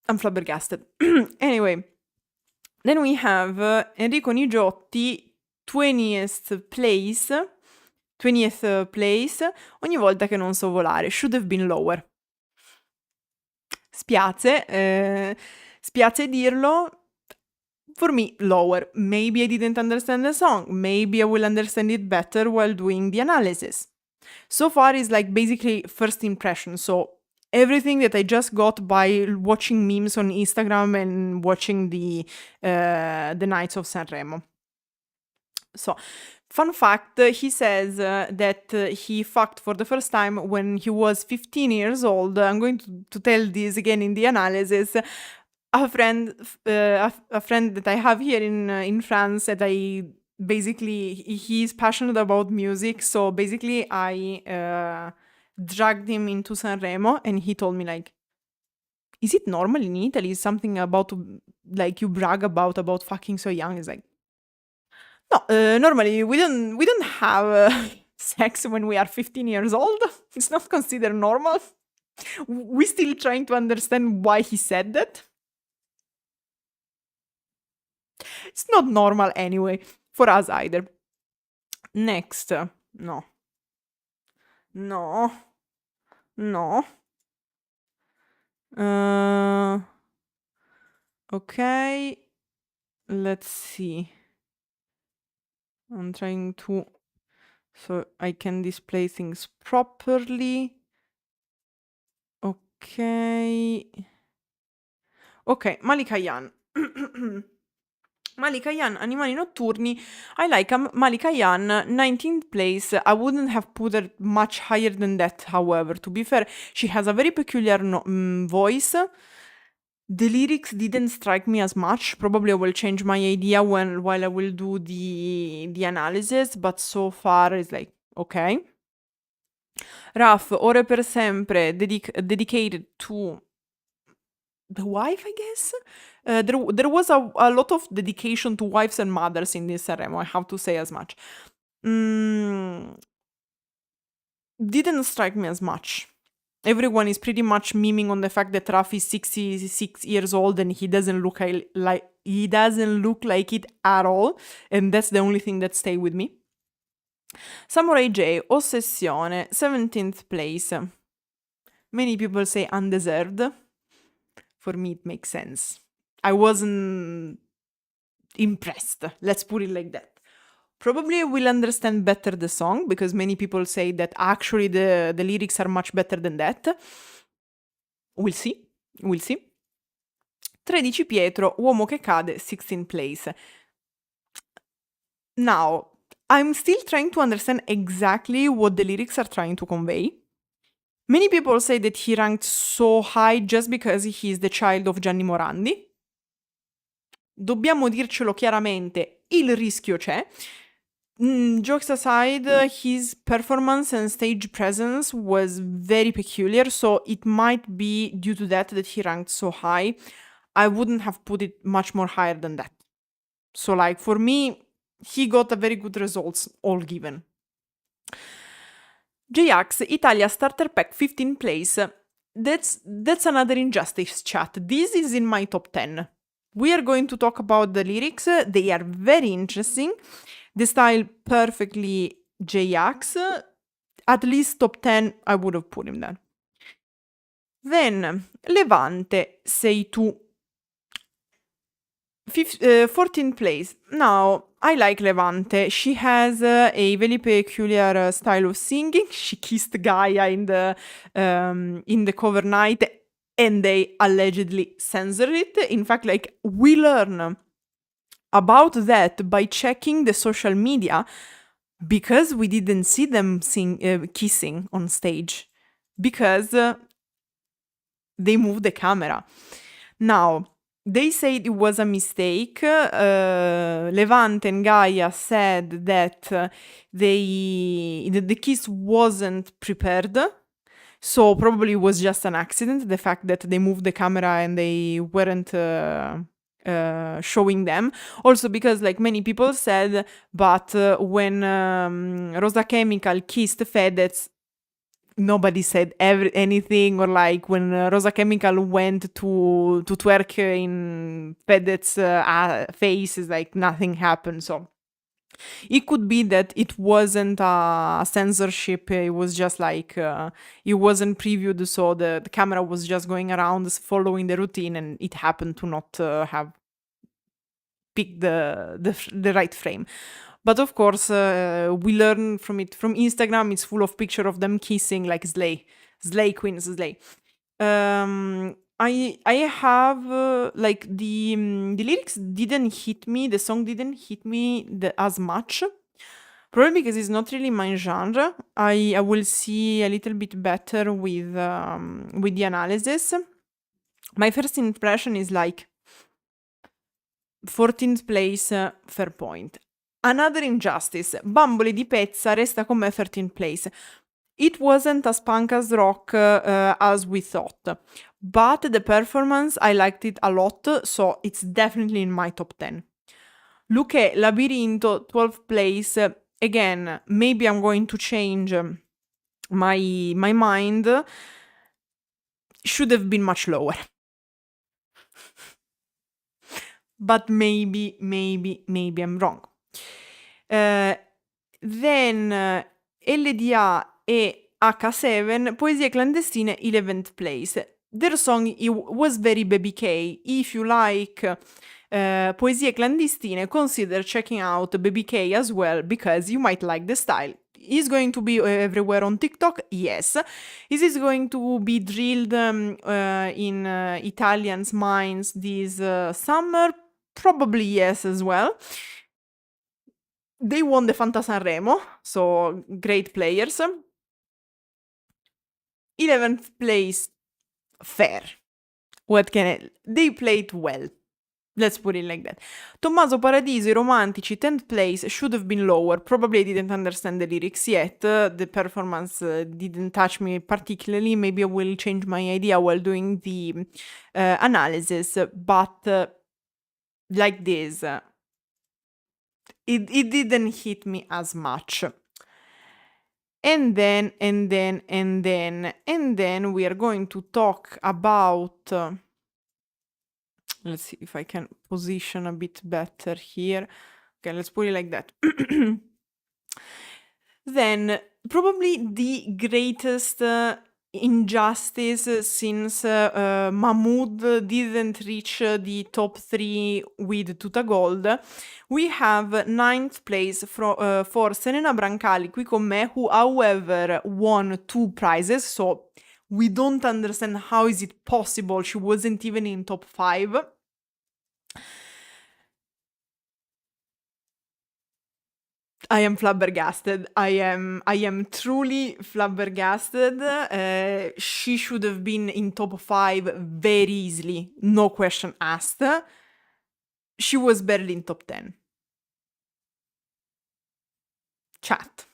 I'm flabbergasted. Anyway, then we have Enrico Nigiotti, 20th place, ogni volta che non so volare. Should have been lower. Spiace dirlo. For me, lower. Maybe I didn't understand the song. Maybe I will understand it better while doing the analysis. So far is like basically first impression. So everything that I just got by watching memes on Instagram and watching the Nights of Sanremo. So, fun fact, he says that he fucked for the first time when he was 15 years old. I'm going to tell this again in the analysis. A friend that I have here in France that he's passionate about music. So basically I dragged him into Sanremo and he told me like, is it normal in Italy? Is something about like you brag about fucking so young? It's like, No, normally we don't have sex when we are 15 years old. It's not considered normal. We're still trying to understand why he said that. It's not normal anyway, for us either. Next. No. No. No. Okay. Let's see. I'm trying to... So I can display things properly. Okay. Ok, Malika Yan. Malika Yan, Animali Notturni. I like Malika Yan, 19th place. I wouldn't have put her much higher than that, however. To be fair, she has a very peculiar voice. The lyrics didn't strike me as much. Probably I will change my idea while I will do the analysis, but so far it's like, okay. Raf, Ore per sempre, dedicated to the wife, I guess? There was a lot of dedication to wives and mothers in this Sanremo, I have to say as much. Didn't strike me as much. Everyone is pretty much memeing on the fact that Raf is 66 years old and he doesn't look like it at all, and that's the only thing that stayed with me. Samurai J, Ossessione, 17th place. Many people say undeserved. For me, it makes sense. I wasn't impressed. Let's put it like that. Probably I will understand better the song, because many people say that actually the lyrics are much better than that. We'll see. 13 Pietro, Uomo che cade, 16th place. Now, I'm still trying to understand exactly what the lyrics are trying to convey. Many people say that he ranked so high just because he is the child of Gianni Morandi. Dobbiamo dircelo chiaramente, il rischio c'è. Jokes aside, his performance and stage presence was very peculiar, so it might be due to that he ranked so high. I wouldn't have put it much more higher than that. So, like, for me, he got a very good results, all given. J-Ax, Italia Starter Pack, 15th place. That's another injustice, chat. This is in my top 10. We are going to talk about the lyrics. They are very interesting. The style perfectly J-Ax. At least top 10, I would have put him there. Then, Levante, Sei Tu. 14th place. Now, I like Levante. She has a very peculiar style of singing. She kissed Gaia in the cover night, and they allegedly censored it. In fact, like, we learn about that by checking the social media, because we didn't see them kissing on stage, because they moved the camera. Now, they said it was a mistake. Levante and Gaia said that the kiss wasn't prepared. So probably it was just an accident, the fact that they moved the camera and they weren't showing them. Also because, like, many people said, but when Rosa Chemical kissed Fedez, nobody said anything, or like when Rosa Chemical went to twerk in Fedez's face, like nothing happened. So it could be that it wasn't a censorship, it was just like it wasn't previewed, so the camera was just going around following the routine, and it happened to not have picked the right frame. But of course, we learn from it from Instagram. It's full of picture of them kissing, like slay queens, slay. I have like the lyrics didn't hit me. The song didn't hit me as much. Probably because it's not really my genre. I will see a little bit better with the analysis. My first impression is like 14th place, fair point. Another injustice. Bambole di Pezza resta con me 13th place. It wasn't as punk as rock as we thought. But the performance, I liked it a lot, so it's definitely in my top 10. Luque Labirinto, 12th place. Again, maybe I'm going to change my mind. Should have been much lower. But maybe I'm wrong. Then LDA e H7, Poesie Clandestine, 11th place. Their song was very Baby K. If you like Poesie Clandestine, consider checking out Baby K as well, because you might like the style. Is going to be everywhere on TikTok? Yes. Is it going to be drilled in Italians' minds this summer? Probably yes as well. They won the Fanta Sanremo, so great players. 11th place, fair. What can I... They played well. Let's put it like that. Tommaso Paradiso, I Romantici, 10th place, should have been lower. Probably I didn't understand the lyrics yet. The performance didn't touch me particularly. Maybe I will change my idea while doing the analysis. But like this, it didn't hit me as much. And then we are going to talk about... let's see if I can position a bit better here. Okay, let's put it like that. Then, probably the greatest injustice since Mahmood didn't reach the top 3 with Tuta Gold. We have 9th place for Serena Brancali qui con me, who however won 2 prizes, so we don't understand how is it possible she wasn't even in top 5. I am flabbergasted. I am truly flabbergasted. She should have been in top 5 very easily, no question asked. She was barely in top 10. Chat.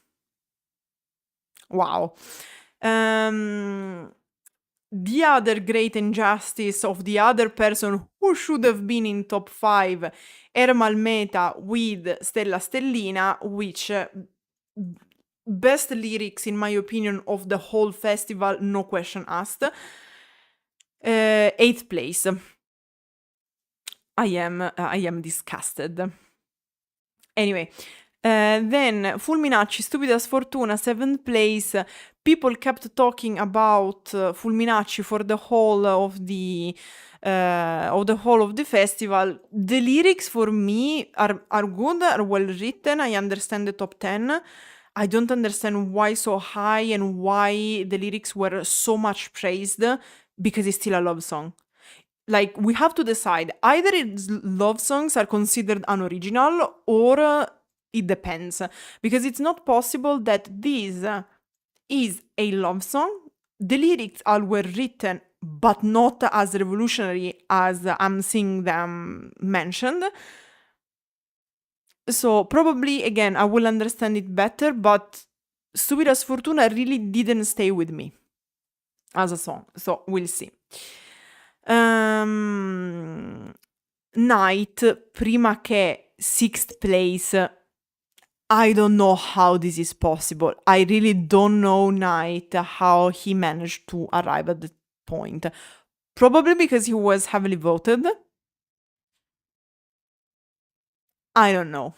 Wow. The other great injustice of the other person who should have been in top 5, Ermal Meta with Stella Stellina, which best lyrics in my opinion of the whole festival, no question asked. 8th place. I am disgusted. Anyway, then Fulminacci, Stupida Sfortuna, 7th place. People kept talking about Fulminacci for the whole of the festival. The lyrics for me are good, are well written. I understand the top 10. I don't understand why so high and why the lyrics were so much praised, because it's still a love song. Like, we have to decide, either its love songs are considered unoriginal or it depends, because it's not possible that this is a love song, the lyrics are well written but not as revolutionary as I'm seeing them mentioned. So probably, again, I will understand it better, but Stupida Sfortuna really didn't stay with me as a song, so we'll see. Night, prima che 6th place. I don't know how this is possible. I really don't know Knight, how he managed to arrive at that point. Probably because he was heavily voted. I don't know.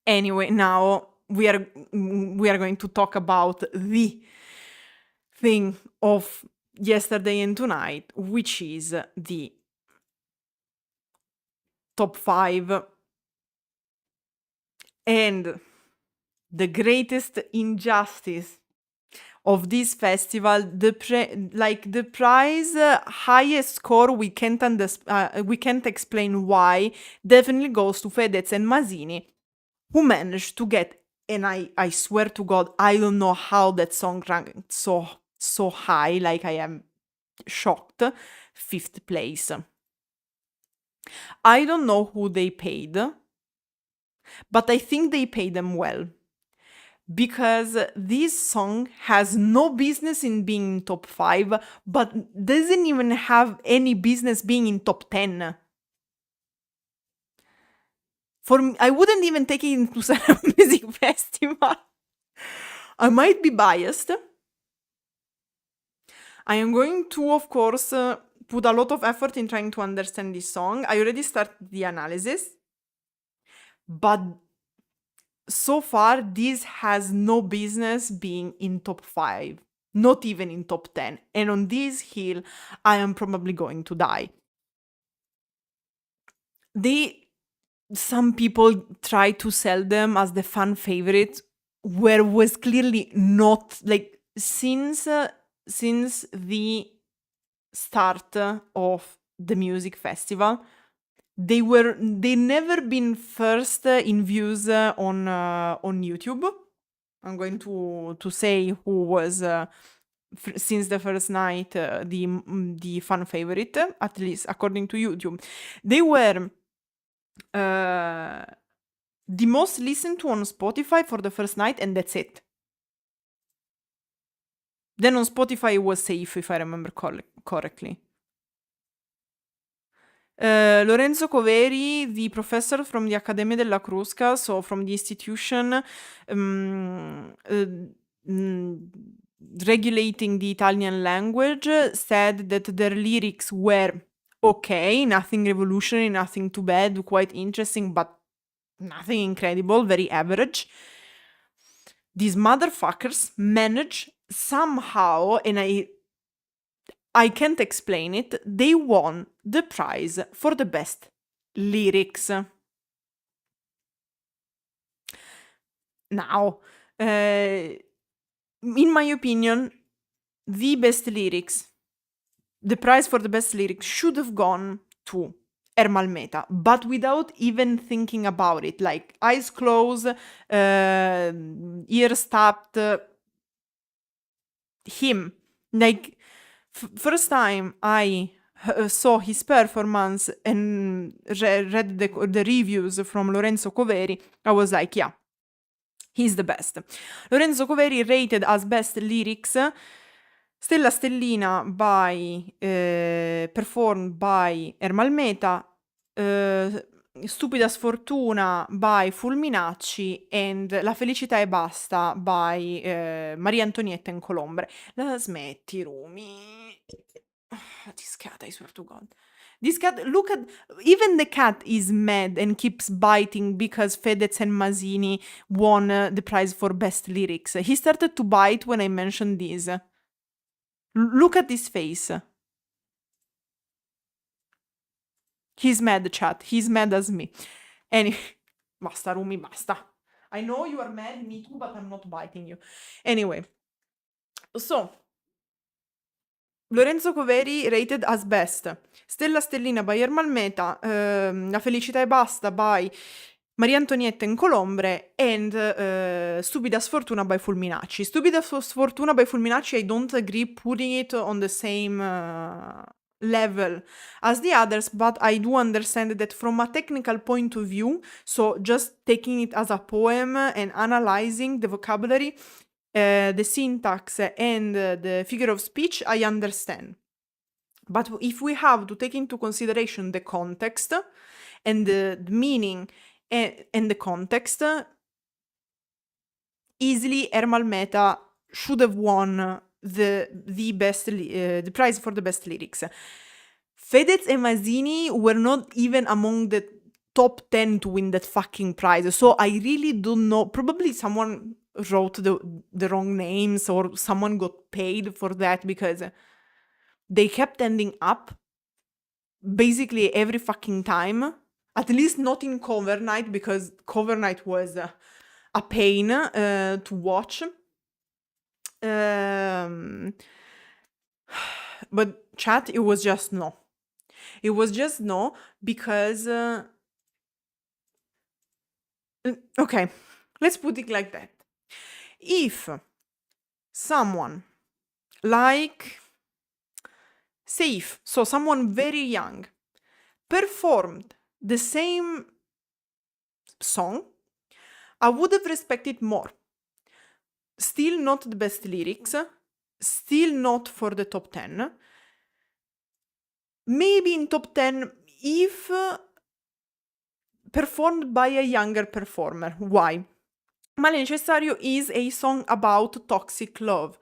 Anyway, now we are going to talk about the thing of yesterday and tonight, which is the top 5. And the greatest injustice of this festival, the prize highest score, we can't explain why, definitely goes to Fedez and Masini, who managed to get, and I swear to God, I don't know how that song ranked so high, like I am shocked, 5th place. I don't know who they paid, but I think they paid them well, because this song has no business in being in top 5, but doesn't even have any business being in top 10. I wouldn't even take it into Sanremo Music Festival. I might be biased. I am going to, of course, put a lot of effort in trying to understand this song. I already started the analysis, but so far this has no business being in top 5, not even in top 10. And on this hill, I am probably going to die. Some people try to sell them as the fan favorite, where was clearly not, like, since the start of the music festival, they never been first in views on YouTube. I'm going to say who was since the first night the fan favorite, at least according to YouTube. They were the most listened to on Spotify for the first night, and that's it. Then on Spotify it was safe, if I remember correctly. Lorenzo Coveri, the professor from the Accademia della Crusca, so from the institution regulating the Italian language, said that their lyrics were okay, nothing revolutionary, nothing too bad, quite interesting, but nothing incredible, very average. These motherfuckers manage somehow, and I can't explain it, they won the prize for the best lyrics. Now, in my opinion, the best lyrics, the prize for the best lyrics should have gone to Ermal Meta, but without even thinking about it, like eyes closed, ears tapped, him. Like, first time I saw his performance and read the reviews from Lorenzo Coveri, I was like, yeah, he's the best. Lorenzo Coveri rated as best lyrics Stella Stellina performed by Ermal Meta, Stupida Sfortuna by Fulminacci, and La felicità e basta by Maria Antonietta in Colombre. La smetti, Rumi. This cat, I swear to God. This cat, look at, even the cat is mad and keeps biting because Fedez and Masini won the prize for best lyrics. He started to bite when I mentioned this. Look at his face. He's mad, chat. He's mad as me. Anyway, basta, Rumi, basta. I know you are mad, me too, but I'm not biting you. Anyway, so Lorenzo Coveri rated as best. Stella Stellina by Ermal Meta, La felicità e basta by Maria Antonietta in Colombre, and Stupida Sfortuna by Fulminacci. Stupida Sfortuna by Fulminacci, I don't agree putting it on the same level as the others, but I do understand that from a technical point of view, so just taking it as a poem and analyzing the vocabulary, the syntax and the figure of speech, I understand. But if we have to take into consideration the context and the meaning and the context, easily Ermal Meta should have won the best the prize for the best lyrics. Fedez and Masini were not even among the top 10 to win that fucking prize, so I really don't know. Probably someone wrote the wrong names or someone got paid for that, because they kept ending up basically every fucking time. At least not in cover night, because cover night was a pain to watch. But chat, it was just no. It was just no, because okay, let's put it like that. If someone like Safe, so someone very young, performed the same song, I would have respected more. Still not the best lyrics, still not for the top 10. Maybe in top 10 if performed by a younger performer. Why? Male Necessario is a song about toxic love.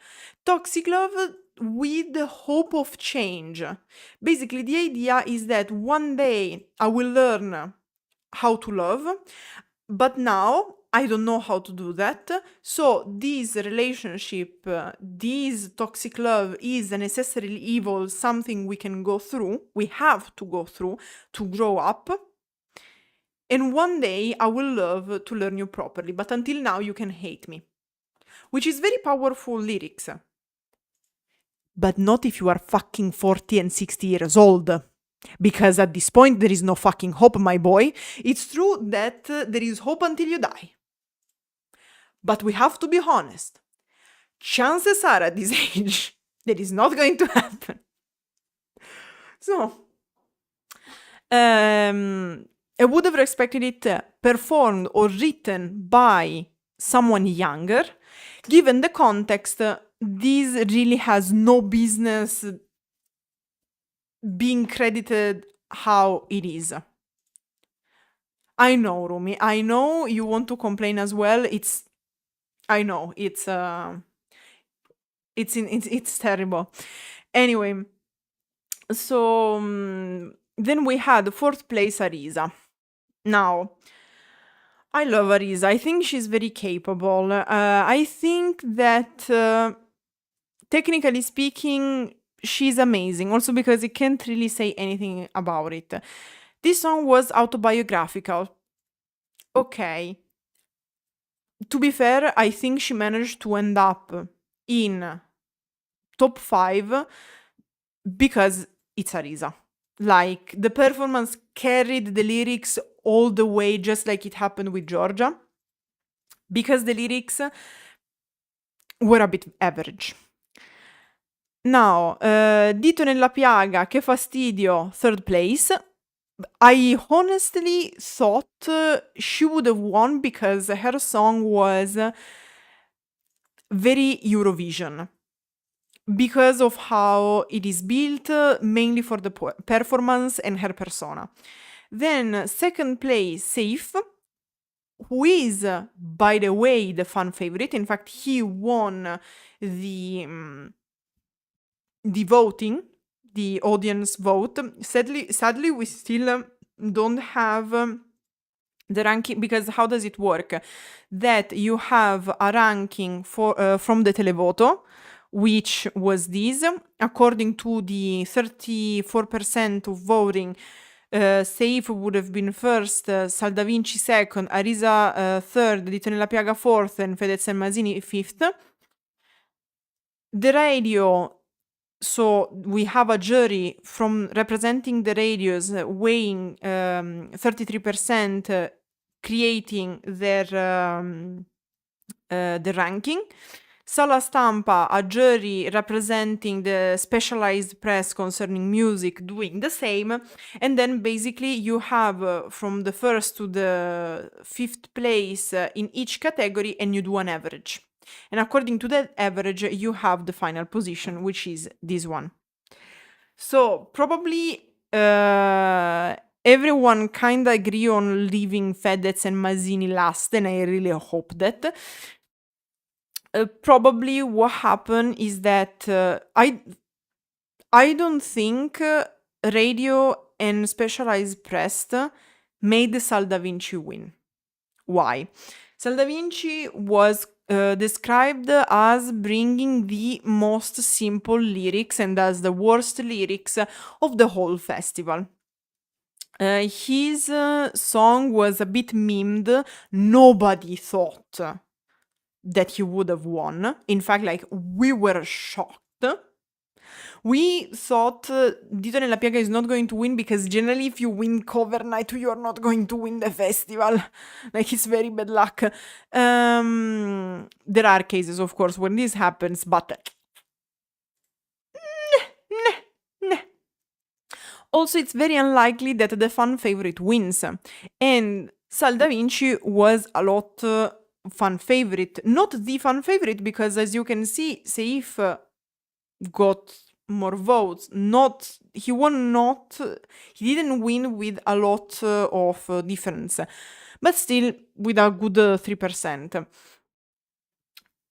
Toxic love with the hope of change. Basically, the idea is that one day I will learn how to love, but now I don't know how to do that. So this relationship, this toxic love is a necessarily evil, something we can go through, we have to go through to grow up. And one day I will love to learn you properly, but until now you can hate me. Which is very powerful lyrics. But not if you are fucking 40 and 60 years old. Because at this point there is no fucking hope, my boy. It's true that there is hope until you die. But we have to be honest. Chances are at this age that is not going to happen. So, I would have expected it performed or written by someone younger. Given the context, this really has no business being credited how it is. I know, Rumi. I know you want to complain as well. I know it's terrible. Anyway, so then we had fourth place Arisa. Now, I love Arisa. I think she's very capable. I think that, technically speaking, she's amazing. Also because you can't really say anything about it. This song was autobiographical. Okay. To be fair, I think she managed to end up in top 5 because it's Arisa. Like, the performance carried the lyrics all the way, just like it happened with Georgia, because the lyrics were a bit average. Now, Dito nella piaga, che fastidio, third place. I honestly thought she would have won because her song was very Eurovision. Because of how it is built, mainly for the performance and her persona. Then, second place, Safe, who is, by the way, the fan favorite. In fact, he won the voting, the audience vote. Sadly, we still don't have the ranking, because how does it work? That you have a ranking from the televoto, which was this. According to the 34% of voting, Safe would have been first, Sal da Vinci second, Arisa third, Dito nella piaga fourth, and Fedez e Masini fifth. The radio, so we have a jury from representing the radios weighing 33%, creating the ranking. Sala Stampa, a jury representing the specialized press concerning music, doing the same. And then basically you have from the first to the fifth place in each category, and you do an average. And according to that average, you have the final position, which is this one. So probably everyone kind of agree on leaving Fedez and Masini last, and I really hope that. Probably what happened is that I don't think radio and specialized press made Sal da Vinci win. Why? Sal da Vinci was described as bringing the most simple lyrics and as the worst lyrics of the whole festival. His song was a bit memed. Nobody thought that he would have won. In fact, like, we were shocked. We thought Dito nella piaga is not going to win because generally if you win cover night, you are not going to win the festival. Like, it's very bad luck. There are cases, of course, when this happens, but also it's very unlikely that the fan favorite wins. And Sal da Vinci was a lot fan favorite. Not the fan favorite, because as you can see, Saif got more votes. He didn't win with a lot of difference, but still with a good 3%.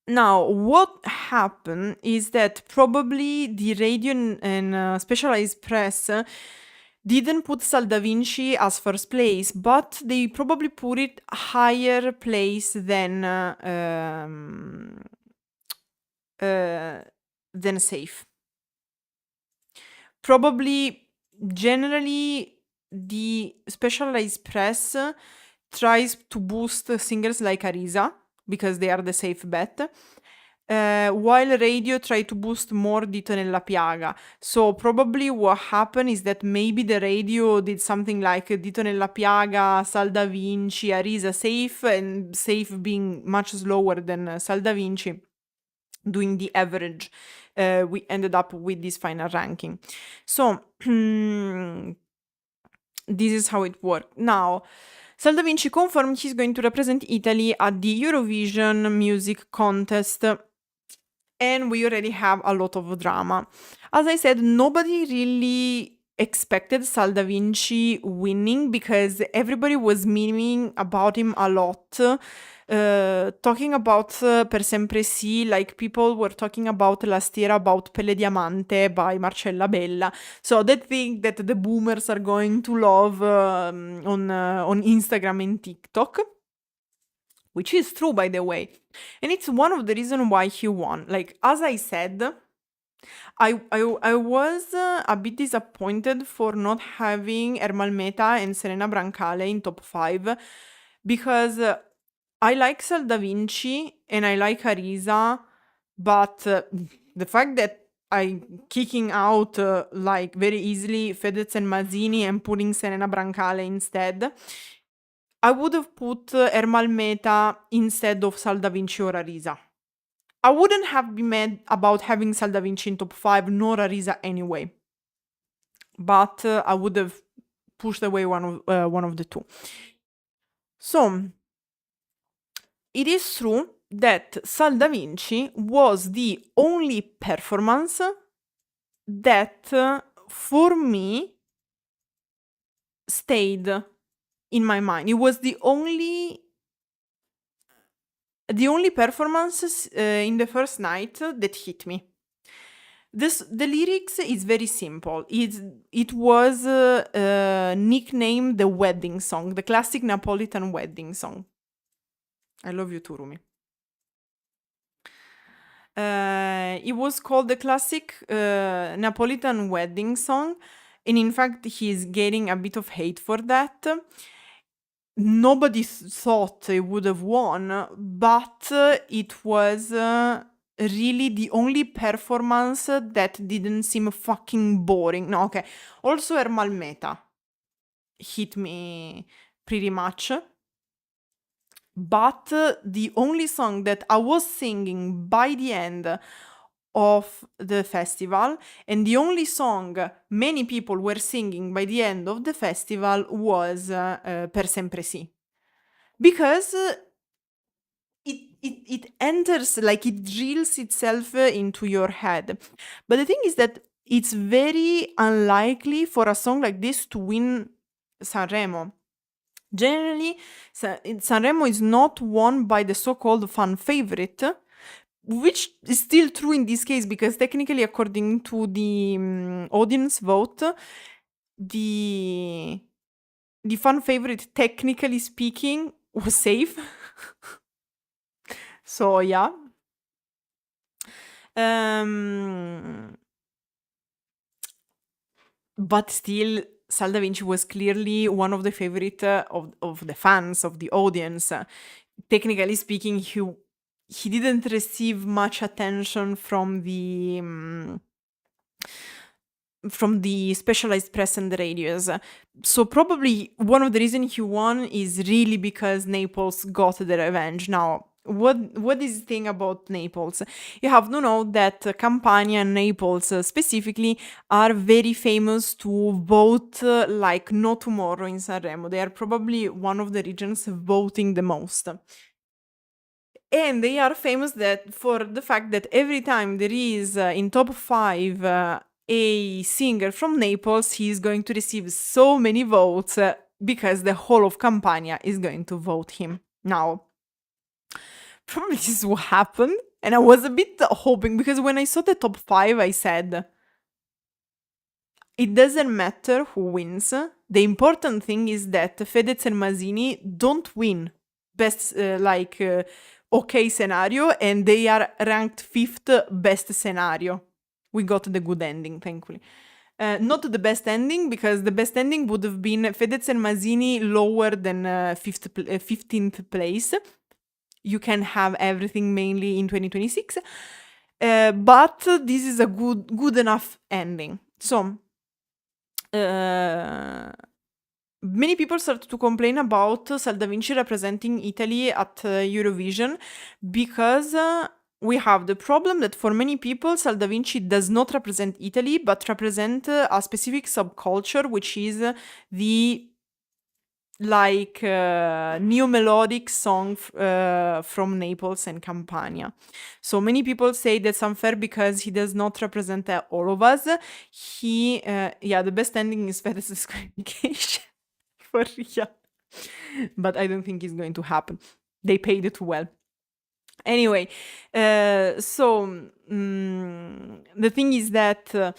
Now, what happened is that probably the radio and specialized press didn't put Sal da Vinci as first place, but they probably put it higher place than safe. Probably, generally, the specialized press tries to boost singers like Arisa because they are the safe bet, while radio try to boost more Dito nella Piaga. So probably what happened is that maybe the radio did something like Dito nella Piaga, Sal da Vinci, Arisa safe, and safe being much slower than Sal da Vinci. Doing the average, we ended up with this final ranking. So this is how it worked. Now, Sal da Vinci confirmed he's going to represent Italy at the Eurovision Music Contest, and we already have a lot of drama. As I said, nobody really expected Sal da Vinci winning because everybody was memeing about him a lot. Talking about Per Sempre Sì, like people were talking about last year about Pelle Diamante by Marcella Bella. So that thing that the boomers are going to love on Instagram and TikTok, which is true, by the way. And it's one of the reasons why he won. Like, as I said, I was a bit disappointed for not having Ermal Meta and Serena Brancale in top 5 because I like Sal da Vinci and I like Arisa, but the fact that I'm kicking out like very easily Fedez and Mazzini and putting Serena Brancale instead, I would have put Ermal Meta instead of Sal da Vinci or Arisa. I wouldn't have been mad about having Sal da Vinci in top 5 nor Arisa anyway, but I would have pushed away one of the two. So it is true that Sal da Vinci was the only performance that for me stayed in my mind. It was the only performance in the first night that hit me. The lyrics is very simple. It was nicknamed the wedding song, the classic Napolitan wedding song. I love you too, Rumi. It was called the classic Napolitan wedding song, and in fact, he's getting a bit of hate for that. Nobody thought it would have won, but it was really the only performance that didn't seem fucking boring. No, okay. Also, Ermal Meta hit me pretty much. But the only song that I was singing by the end of the festival, and the only song many people were singing by the end of the festival was Per Sempre Sì. Because it enters, like it drills itself into your head. But the thing is that it's very unlikely for a song like this to win Sanremo. Generally, Sanremo is not won by the so-called fan favorite, which is still true in this case because technically, according to the audience vote, the fan favorite, technically speaking, was safe. So yeah. But still, Sal da Vinci was clearly one of the favorite of the fans, of the audience. Technically speaking, he didn't receive much attention from the specialized press and the radios. So probably one of the reasons he won is really because Naples got the revenge. Now, what is the thing about Naples? You have to know that Campania and Naples specifically are very famous to vote like no tomorrow in Sanremo. They are probably one of the regions voting the most. And they are famous for the fact that every time there is in top 5 a singer from Naples, he's going to receive so many votes because the whole of Campania is going to vote him. Now, probably this is what happened. And I was a bit hoping, because when I saw the top 5, I said, it doesn't matter who wins. The important thing is that Fedez and Masini don't win best, okay scenario, and they are ranked 5th best scenario. We got the good ending, thankfully. Not the best ending, because the best ending would have been Fedez and Masini lower than 15th place. You can have everything mainly in 2026. But this is a good enough ending. So, many people started to complain about Sal da Vinci representing Italy at Eurovision, because we have the problem that for many people Sal da Vinci does not represent Italy, but represent a specific subculture, which is the neo-melodic song from Naples and Campania. So many people say that's unfair because he does not represent all of us. The best ending is Fedez's disqualification. For real. But I don't think it's going to happen. They paid it well. Anyway, the thing is that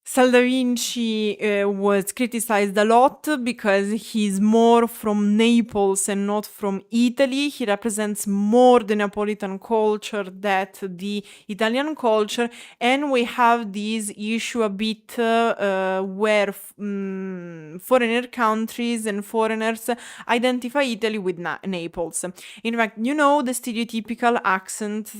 Sal da Vinci was criticized a lot because he's more from Naples and not from Italy. He represents more the Neapolitan culture than the Italian culture. And we have this issue a bit where foreigner countries and foreigners identify Italy with Naples. In fact, the stereotypical accent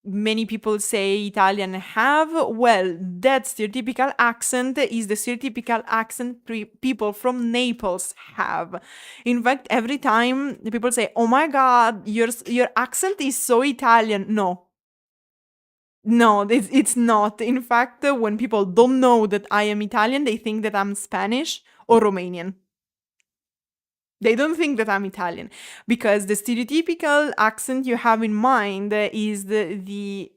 many people say Italian have. Well, that stereotypical accent is the stereotypical accent people from Naples have. In fact, every time the people say, "Oh my God, your accent is so Italian." No, it's not. In fact, when people don't know that I am Italian, they think that I'm Spanish or Romanian. They don't think that I'm Italian, because the stereotypical accent you have in mind is the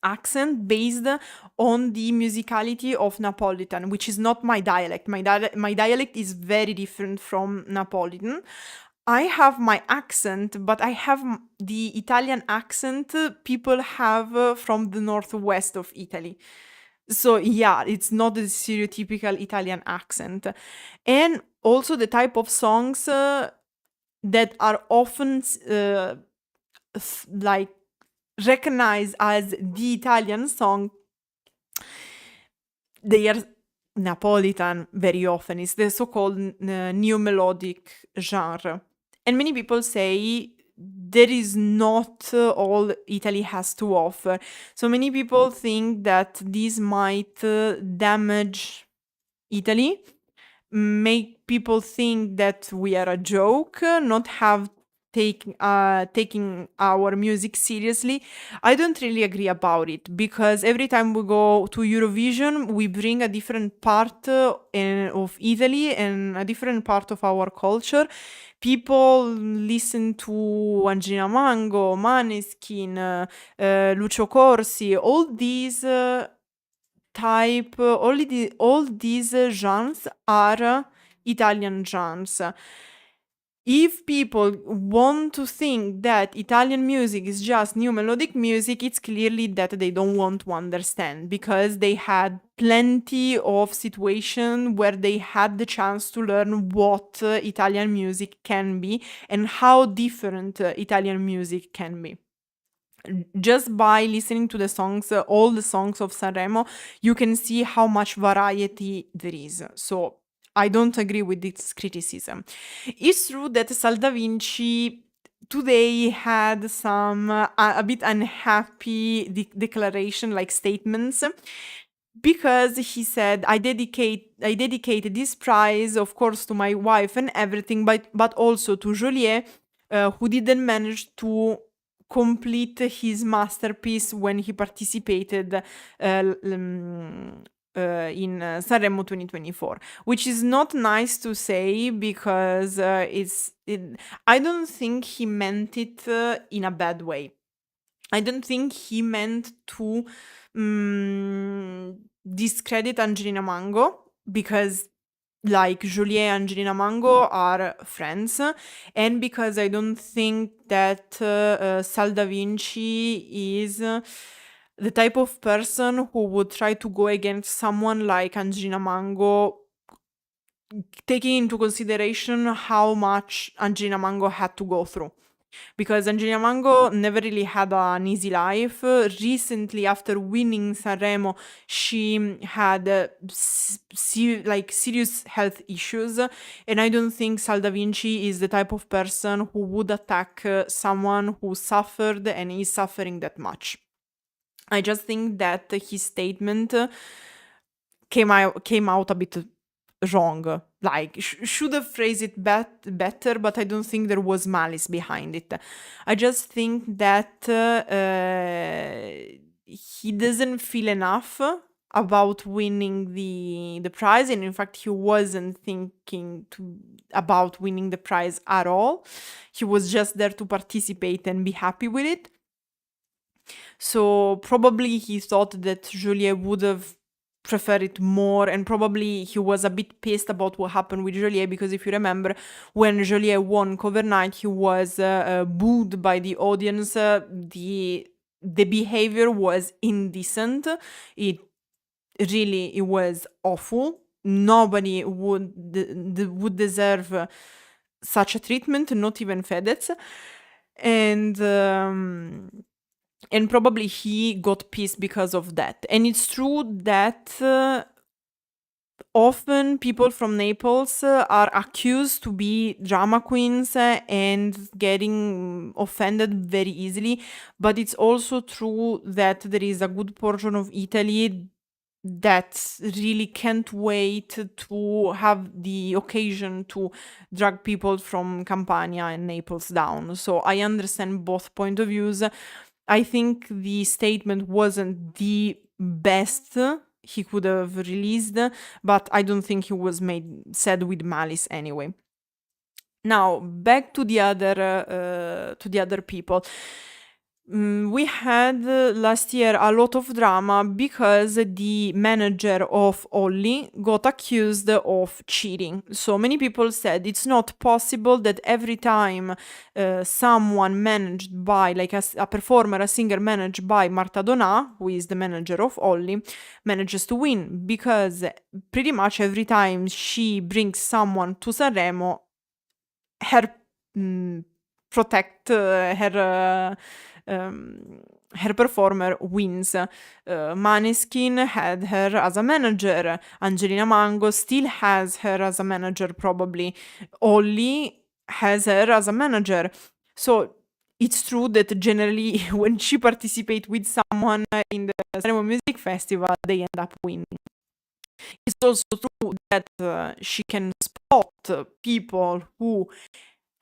accent based on the musicality of Napolitan, which is not my dialect. My dialect is very different from Napolitan. I have my accent, but I have the Italian accent people have from the northwest of Italy. So yeah, it's not the stereotypical Italian accent. And also the type of songs that are often recognized as the Italian song, they are Napolitan very often. It's the so-called neo-melodic genre. And many people say there is not all Italy has to offer. So many people think that this might damage Italy, make people think that we are a joke, not have taking our music seriously. I don't really agree about it, because every time we go to Eurovision, we bring a different part of Italy and a different part of our culture. People listen to Angina Mango, Maneskin, Lucio Corsi, all these all these genres are Italian genres. If people want to think that Italian music is just new melodic music, it's clearly that they don't want to understand, because they had plenty of situations where they had the chance to learn what Italian music can be and how different Italian music can be. Just by listening to the songs, all the songs of Sanremo, you can see how much variety there is. So I don't agree with this criticism. It's true that Sal da Vinci today had some a bit unhappy declaration, like statements, because he said, I dedicated this prize, of course, to my wife and everything, but also to Joliet, who didn't manage to complete his masterpiece when he participated in Sanremo 2024, which is not nice to say, because I don't think he meant it in a bad way. I don't think he meant to discredit Angelina Mango because like Julie and Angelina Mango are friends, and because I don't think that Sal Da Vinci is the type of person who would try to go against someone like Angelina Mango, taking into consideration how much Angelina Mango had to go through. Because Angelina Mango never really had an easy life. Recently, after winning Sanremo, she had serious health issues, and I don't think Sal Da Vinci is the type of person who would attack someone who suffered and is suffering that much. I just think that his statement came out a bit wrong. Like, should have phrased it better, but I don't think there was malice behind it. I just think that he doesn't feel enough about winning the prize, and in fact he wasn't thinking about winning the prize at all. He was just there to participate and be happy with it. So probably he thought that Julie would have preferred it more, and probably he was a bit pissed about what happened with Julie, because if you remember, when Julie won Cover Night, he was booed by the audience. The behavior was indecent. It was awful. Nobody would deserve such a treatment, not even Fedez. And probably he got pissed because of that. And it's true that often people from Naples are accused to be drama queens and getting offended very easily. But it's also true that there is a good portion of Italy that really can't wait to have the occasion to drag people from Campania and Naples down. So I understand both point of views. I think the statement wasn't the best he could have released, but I don't think he was said with malice anyway. Now, back to the other people. We had last year a lot of drama because the manager of Olli got accused of cheating. So many people said it's not possible that every time someone managed by, like a performer, a singer managed by Marta Donà, who is the manager of Olli, manages to win, because pretty much every time she brings someone to Sanremo, her performer wins. Maneskin had her as a manager. Angelina Mango still has her as a manager, probably. Olli has her as a manager. So it's true that generally when she participates with someone in the Sanremo Music Festival, they end up winning. It's also true that she can spot people who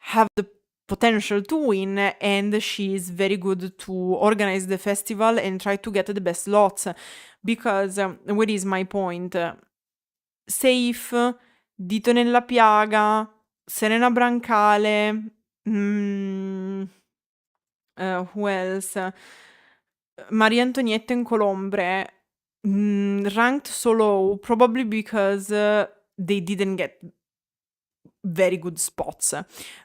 have the potential to win, and she is very good to organize the festival and try to get the best slots. Because what is my point? Safe, Dito nella piaga, Serena Brancale, who else? Maria Antonietta in Colombre ranked so low probably because they didn't get very good spots.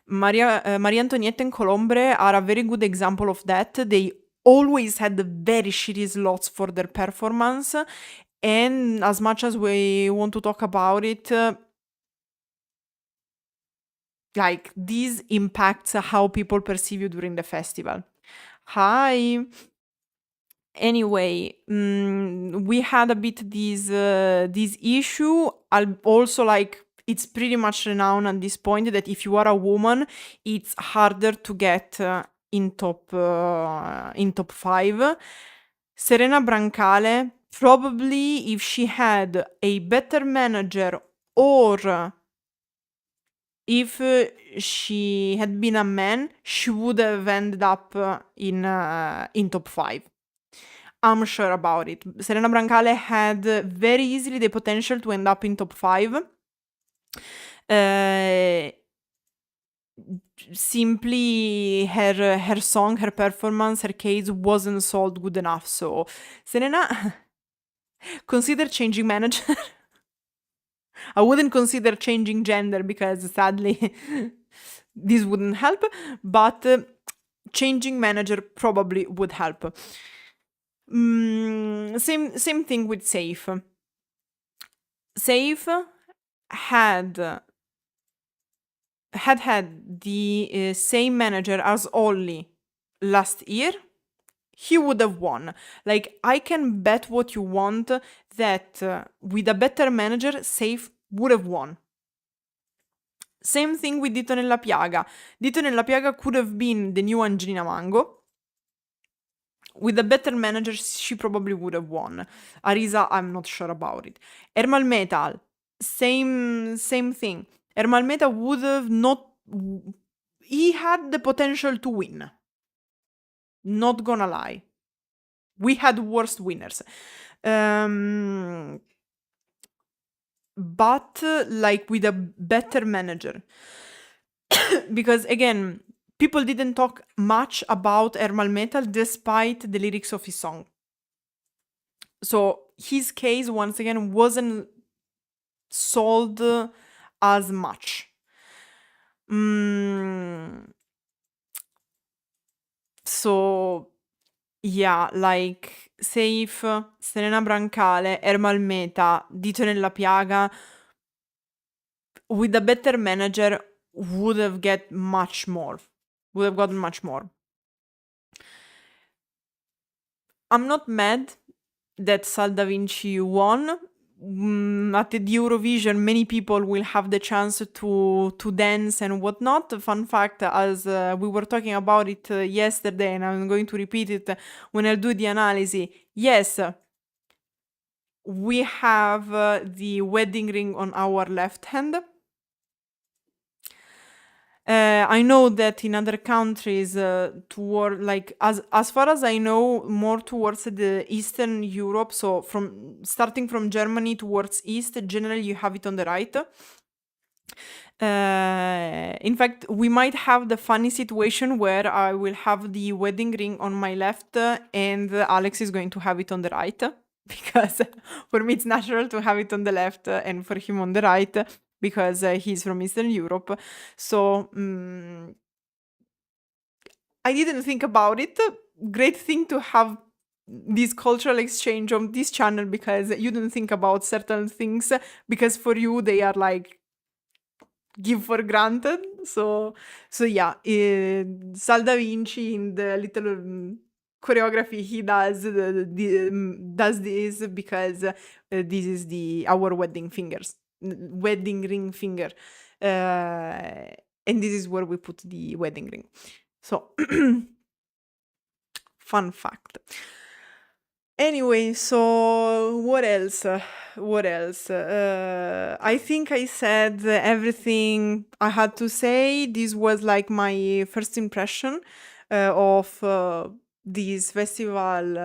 Maria Antonietta and Colombre are a very good example of that. They always had the very shitty slots for their performance, and as much as we want to talk about it, like, this impacts how people perceive you during the festival. Hi. Anyway, we had a bit this issue. I'll also, like, it's pretty much renowned at this point that if you are a woman, it's harder to get in top 5. Serena Brancale, probably if she had a better manager, or if she had been a man, she would have ended up in top 5. I'm sure about it. Serena Brancale had very easily the potential to end up in top 5. simply her song, her performance, her case wasn't sold good enough. So, Serena, consider changing manager. I wouldn't consider changing gender because sadly this wouldn't help, but changing manager probably would help. Same thing with Safe. Safe had the same manager as Ollie last year, he would have won. Like, I can bet what you want that with a better manager, Safe would have won. Same thing with Dito nella Piaga. Dito nella Piaga could have been the new Angelina Mango. With a better manager, she probably would have won. Arisa, I'm not sure about it. Ermal Metal, same thing. Ermal Metal would have not... He had the potential to win. Not gonna lie. We had worst winners. But like with a better manager. Because again, people didn't talk much about Ermal Metal despite the lyrics of his song. So his case, once again, wasn't sold as much. So yeah, like Safe, Serena Brancale, Ermal Meta, Dito nella Piaga, with a better manager would have gotten much more. I'm not mad that Sal Da Vinci won. At the Eurovision, many people will have the chance to dance and whatnot. Fun fact, as we were talking about it yesterday, and I'm going to repeat it when I do the analysis. Yes, we have the wedding ring on our left hand. I know that in other countries, toward like as far as I know, more towards the Eastern Europe. So starting from Germany towards East, generally you have it on the right. In fact, we might have the funny situation where I will have the wedding ring on my left and Alex is going to have it on the right. Because for me it's natural to have it on the left and for him on the right because he's from Eastern Europe. So I didn't think about it. Great thing to have this cultural exchange on this channel because you don't think about certain things because for you they are like give for granted. So yeah, Sal Da Vinci in the little choreography he does this because this is our wedding ring finger, and this is where we put the wedding ring. So fun fact. Anyway, so what else? I think I said everything I had to say. This was like my first impression of this festival,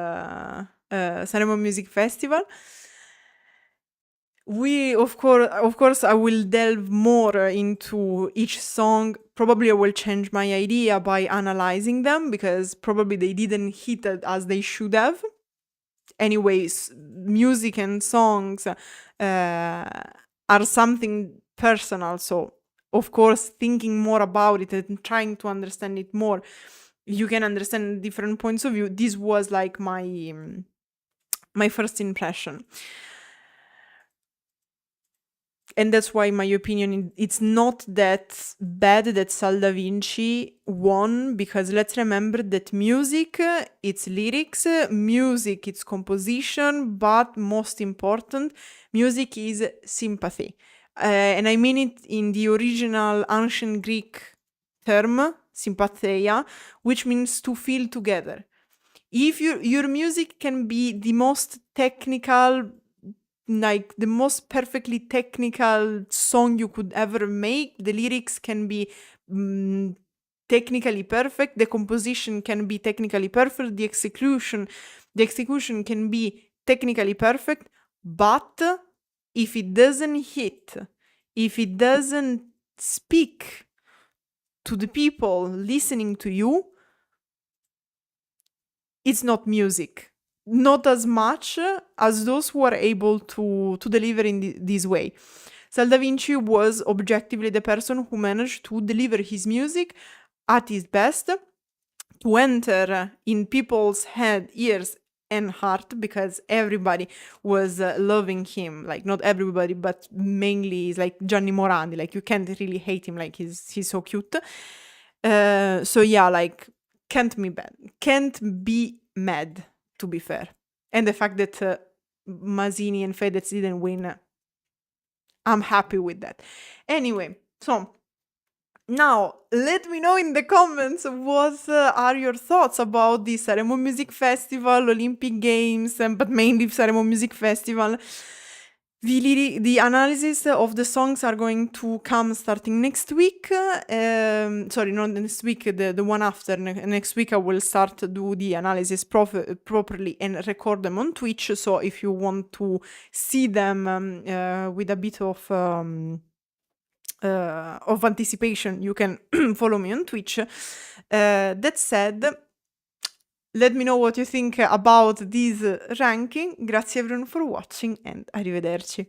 Sanremo Music Festival. Of course, I will delve more into each song. Probably I will change my idea by analyzing them because probably they didn't hit it as they should have. Anyways, music and songs are something personal. So, of course, thinking more about it and trying to understand it more, you can understand different points of view. This was like my first impression. And that's why, in my opinion, it's not that bad that Sal Da Vinci won, because let's remember that music, it's lyrics, music, it's composition, but most important, music is sympathy. And I mean it in the original ancient Greek term, sympatheia, which means to feel together. If your music can be the most technical, like the most perfectly technical song you could ever make, the lyrics can be technically perfect, the composition can be technically perfect, the execution can be technically perfect, but if it doesn't hit, if it doesn't speak to the people listening to you, it's not music. Not as much as those who are able to deliver in this way. Sal Da Vinci was objectively the person who managed to deliver his music at his best, to enter in people's head, ears, and heart, because everybody was loving him. Like, not everybody, but mainly is like Gianni Morandi. Like, you can't really hate him. Like, he's so cute. So yeah, like, can't be mad, to be fair. And the fact that Masini and Fedez didn't win, I'm happy with that. Anyway, so now let me know in the comments what are your thoughts about the Sanremo Music Festival, Olympic Games, but mainly Sanremo Music Festival. The analysis of the songs are going to come starting next week. Sorry, not next week, the one after. Next week I will start to do the analysis properly and record them on Twitch. So if you want to see them with a bit of anticipation, you can follow me on Twitch. That said, let me know what you think about this ranking. Grazie everyone for watching and arrivederci.